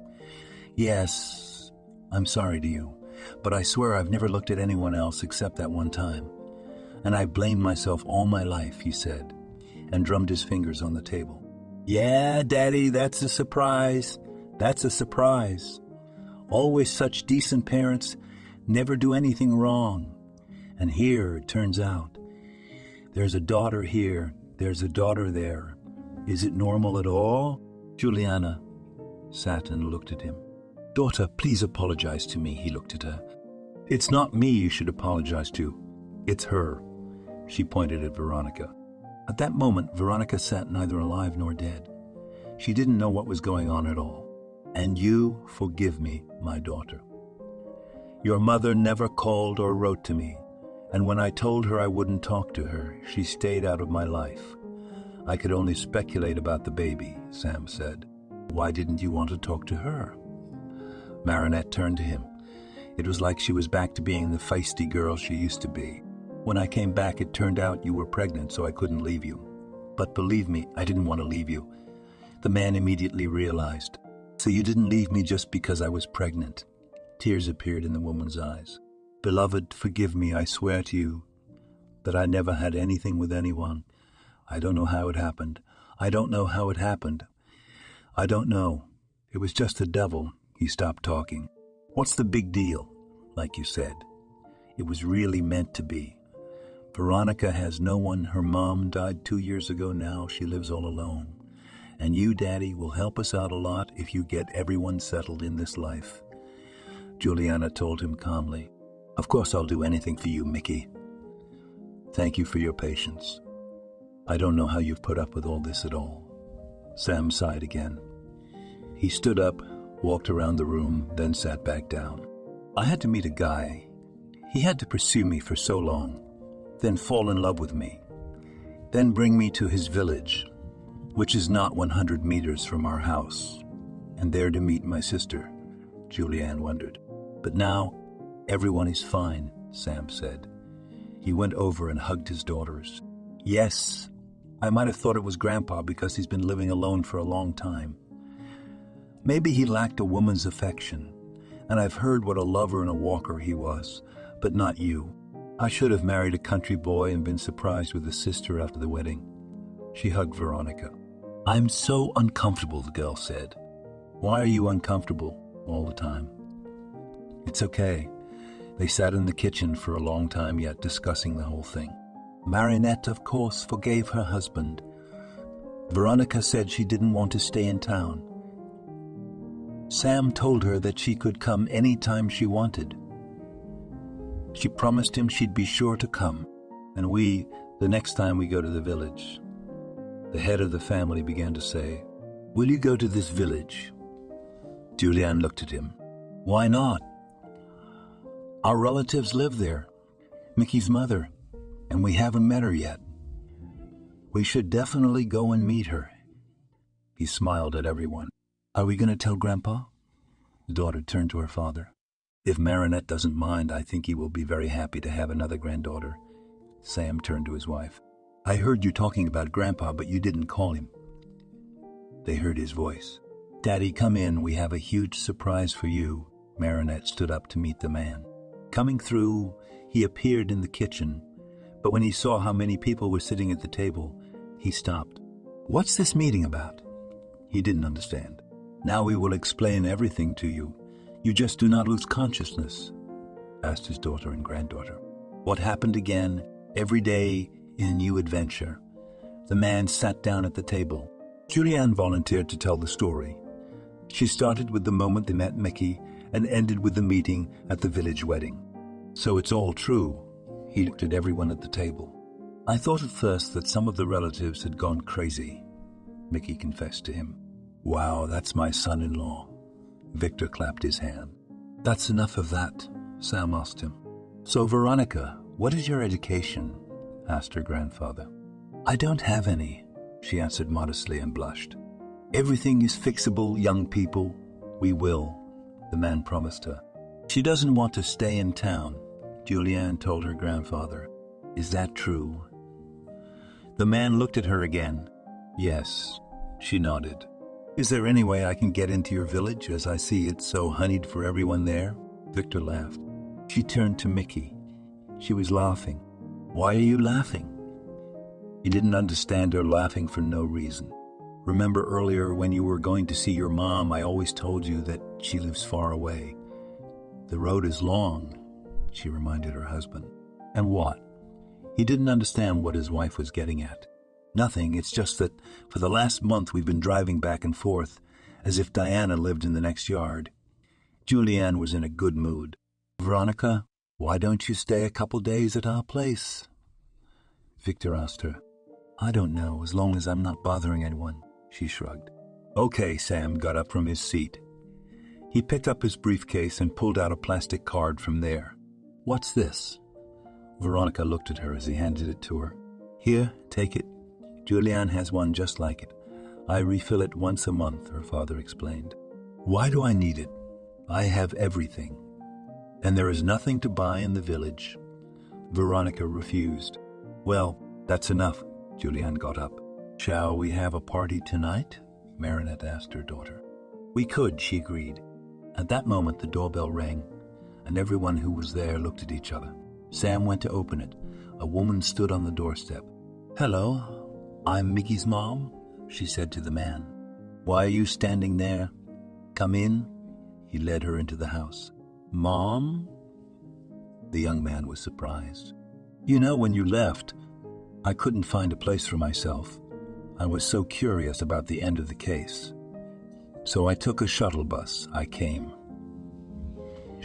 Yes, I'm sorry to you, but I swear I've never looked at anyone else except that one time. And I blamed myself all my life," he said, and drummed his fingers on the table. "Yeah, Daddy, that's a surprise. That's a surprise. Always such decent parents, never do anything wrong. And here, it turns out, there's a daughter here, there's a daughter there. Is it normal at all?" Juliana sat and looked at him. "Daughter, please apologize to me," he looked at her. "It's not me you should apologize to. It's her." She pointed at Veronica. At that moment, Veronica sat neither alive nor dead. She didn't know what was going on at all. "And you forgive me, my daughter. Your mother never called or wrote to me, and when I told her I wouldn't talk to her, she stayed out of my life. I could only speculate about the baby," Sam said. "Why didn't you want to talk to her?" Marinette turned to him. It was like she was back to being the feisty girl she used to be. "When I came back, it turned out you were pregnant, so I couldn't leave you. But believe me, I didn't want to leave you." The man immediately realized. "So you didn't leave me just because I was pregnant?" Tears appeared in the woman's eyes. "Beloved, forgive me, I swear to you that I never had anything with anyone. I don't know how it happened. I don't know how it happened. I don't know. It was just the devil." He stopped talking. "What's the big deal? Like you said, it was really meant to be. Veronica has no one. Her mom died 2 years ago now. She lives all alone. And you, Daddy, will help us out a lot if you get everyone settled in this life. Juliana told him calmly. "Of course I'll do anything for you, Mickey. Thank you for your patience. I don't know how you've put up with all this at all." Sam sighed again. He stood up, walked around the room, then sat back down. "I had to meet a guy. He had to pursue me for so long, then fall in love with me, then bring me to his village, which is not 100 meters from our house, and there to meet my sister," Julianne wondered. "But now, everyone is fine," Sam said. He went over and hugged his daughters. "Yes, I might have thought it was Grandpa because he's been living alone for a long time. Maybe he lacked a woman's affection, and I've heard what a lover and a walker he was, but not you. I should have married a country boy and been surprised with a sister after the wedding." She hugged Veronica. "I'm so uncomfortable," the girl said. "Why are you uncomfortable all the time?" "It's okay." They sat in the kitchen for a long time yet, discussing the whole thing. Marinette, of course, forgave her husband. Veronica said she didn't want to stay in town. Sam told her that she could come any time she wanted. She promised him she'd be sure to come, and the next time we go to the village. The head of the family began to say, "Will you go to this village?" Julianne looked at him. "Why not? Our relatives live there, Mickey's mother, and we haven't met her yet. We should definitely go and meet her." He smiled at everyone. "Are we going to tell Grandpa?" The daughter turned to her father. "If Marinette doesn't mind, I think he will be very happy to have another granddaughter." Sam turned to his wife. "I heard you talking about Grandpa, but you didn't call him." They heard his voice. "Daddy, come in. We have a huge surprise for you." Marinette stood up to meet the man. Coming through, he appeared in the kitchen, but when he saw how many people were sitting at the table, he stopped. "What's this meeting about?" He didn't understand. "Now we will explain everything to you. You just do not lose consciousness?" asked his daughter and granddaughter. What happened again, every day in a new adventure. The man sat down at the table. Julianne volunteered to tell the story. She started with the moment they met Mickey and ended with the meeting at the village wedding. "So it's all true." He looked at everyone at the table. "I thought at first that some of the relatives had gone crazy," Mickey confessed to him. "Wow, that's my son-in-law." Victor clapped his hand. "That's enough of that," Sam asked him. "So, Veronica, what is your education?" asked her grandfather. "I don't have any," she answered modestly and blushed. "Everything is fixable, young people. We will," the man promised her. "She doesn't want to stay in town," Julianne told her grandfather. "Is that true?" The man looked at her again. "Yes," she nodded. "Is there any way I can get into your village, as I see it's so honeyed for everyone there?" Victor laughed. She turned to Mickey. She was laughing. "Why are you laughing?" He didn't understand her laughing for no reason. "Remember earlier when you were going to see your mom, I always told you that she lives far away. The road is long," she reminded her husband. "And what?" He didn't understand what his wife was getting at. "Nothing, it's just that for the last month we've been driving back and forth, as if Diana lived in the next yard." Julianne was in a good mood. "Veronica, why don't you stay a couple days at our place?" Victor asked her. "I don't know, as long as I'm not bothering anyone," she shrugged. "Okay," Sam got up from his seat. He picked up his briefcase and pulled out a plastic card from there. "What's this?" Veronica looked at her as he handed it to her. "Here, take it. Julianne has one just like it. I refill it once a month," her father explained. "Why do I need it? I have everything. And there is nothing to buy in the village." Veronica refused. "Well, that's enough." Julianne got up. "Shall we have a party tonight?" Marinette asked her daughter. "We could," she agreed. At that moment the doorbell rang, and everyone who was there looked at each other. Sam went to open it. A woman stood on the doorstep. "Hello, I'm Mickey's mom," she said to the man. "Why are you standing there? Come in." He led her into the house. "Mom?" The young man was surprised. "You know, when you left, I couldn't find a place for myself. I was so curious about the end of the case. So I took a shuttle bus. I came."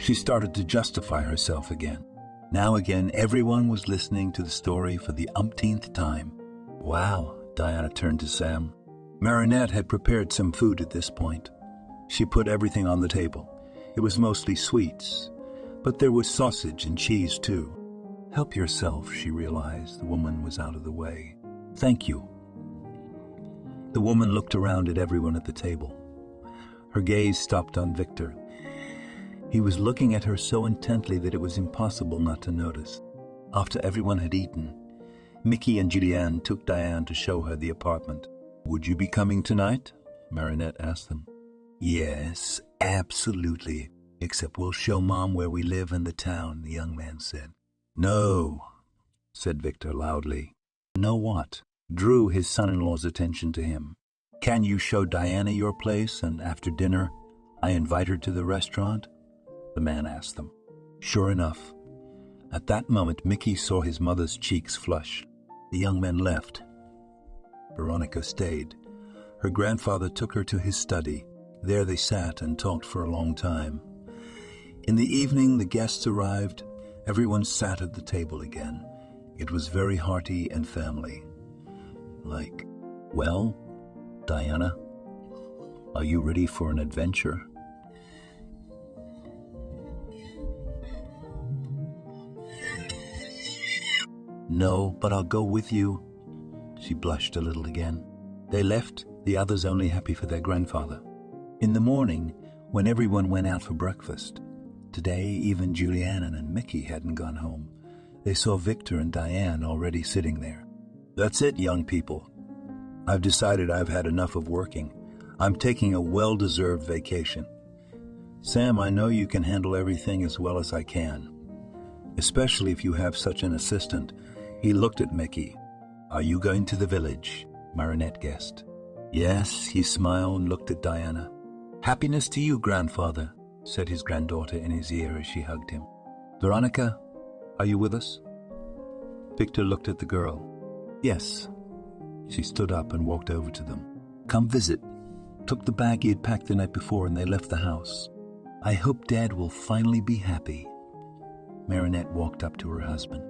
She started to justify herself again. Now again, everyone was listening to the story for the umpteenth time. Wow, Diana turned to Sam. Marinette had prepared some food at this point. She put everything on the table. It was mostly sweets, but there was sausage and cheese too. Help yourself, she realized. The woman was out of the way. Thank you. The woman looked around at everyone at the table. Her gaze stopped on Victor. He was looking at her so intently that it was impossible not to notice. After everyone had eaten, Mickey and Juliana took Diane to show her the apartment. Would you be coming tonight? Marinette asked them. Yes, absolutely. Except we'll show Mom where we live in the town, the young man said. No, said Victor loudly. No what? Drew his son-in-law's attention to him. Can you show Diana your place and after dinner I invite her to the restaurant? The man asked them. Sure enough. At that moment, Mickey saw his mother's cheeks flush. The young men left. Veronica stayed. Her grandfather took her to his study. There they sat and talked for a long time. In the evening, the guests arrived. Everyone sat at the table again. It was very hearty and family. Like, well, Diana, are you ready for an adventure? No, but I'll go with you. She blushed a little again. They left, the others only happy for their grandfather. In the morning, when everyone went out for breakfast, today even Juliana and Mickey hadn't gone home. They saw Victor and Diane already sitting there. That's it, young people. I've decided I've had enough of working. I'm taking a well-deserved vacation. Sam, I know you can handle everything as well as I can, especially if you have such an assistant. He looked at Mickey. Are you going to the village? Marinette guessed. Yes, he smiled and looked at Diana. Happiness to you, grandfather, said his granddaughter in his ear as she hugged him. Veronica, are you with us? Victor looked at the girl. Yes. She stood up and walked over to them. Come visit. Took the bag he had packed the night before and they left the house. I hope Dad will finally be happy. Marinette walked up to her husband.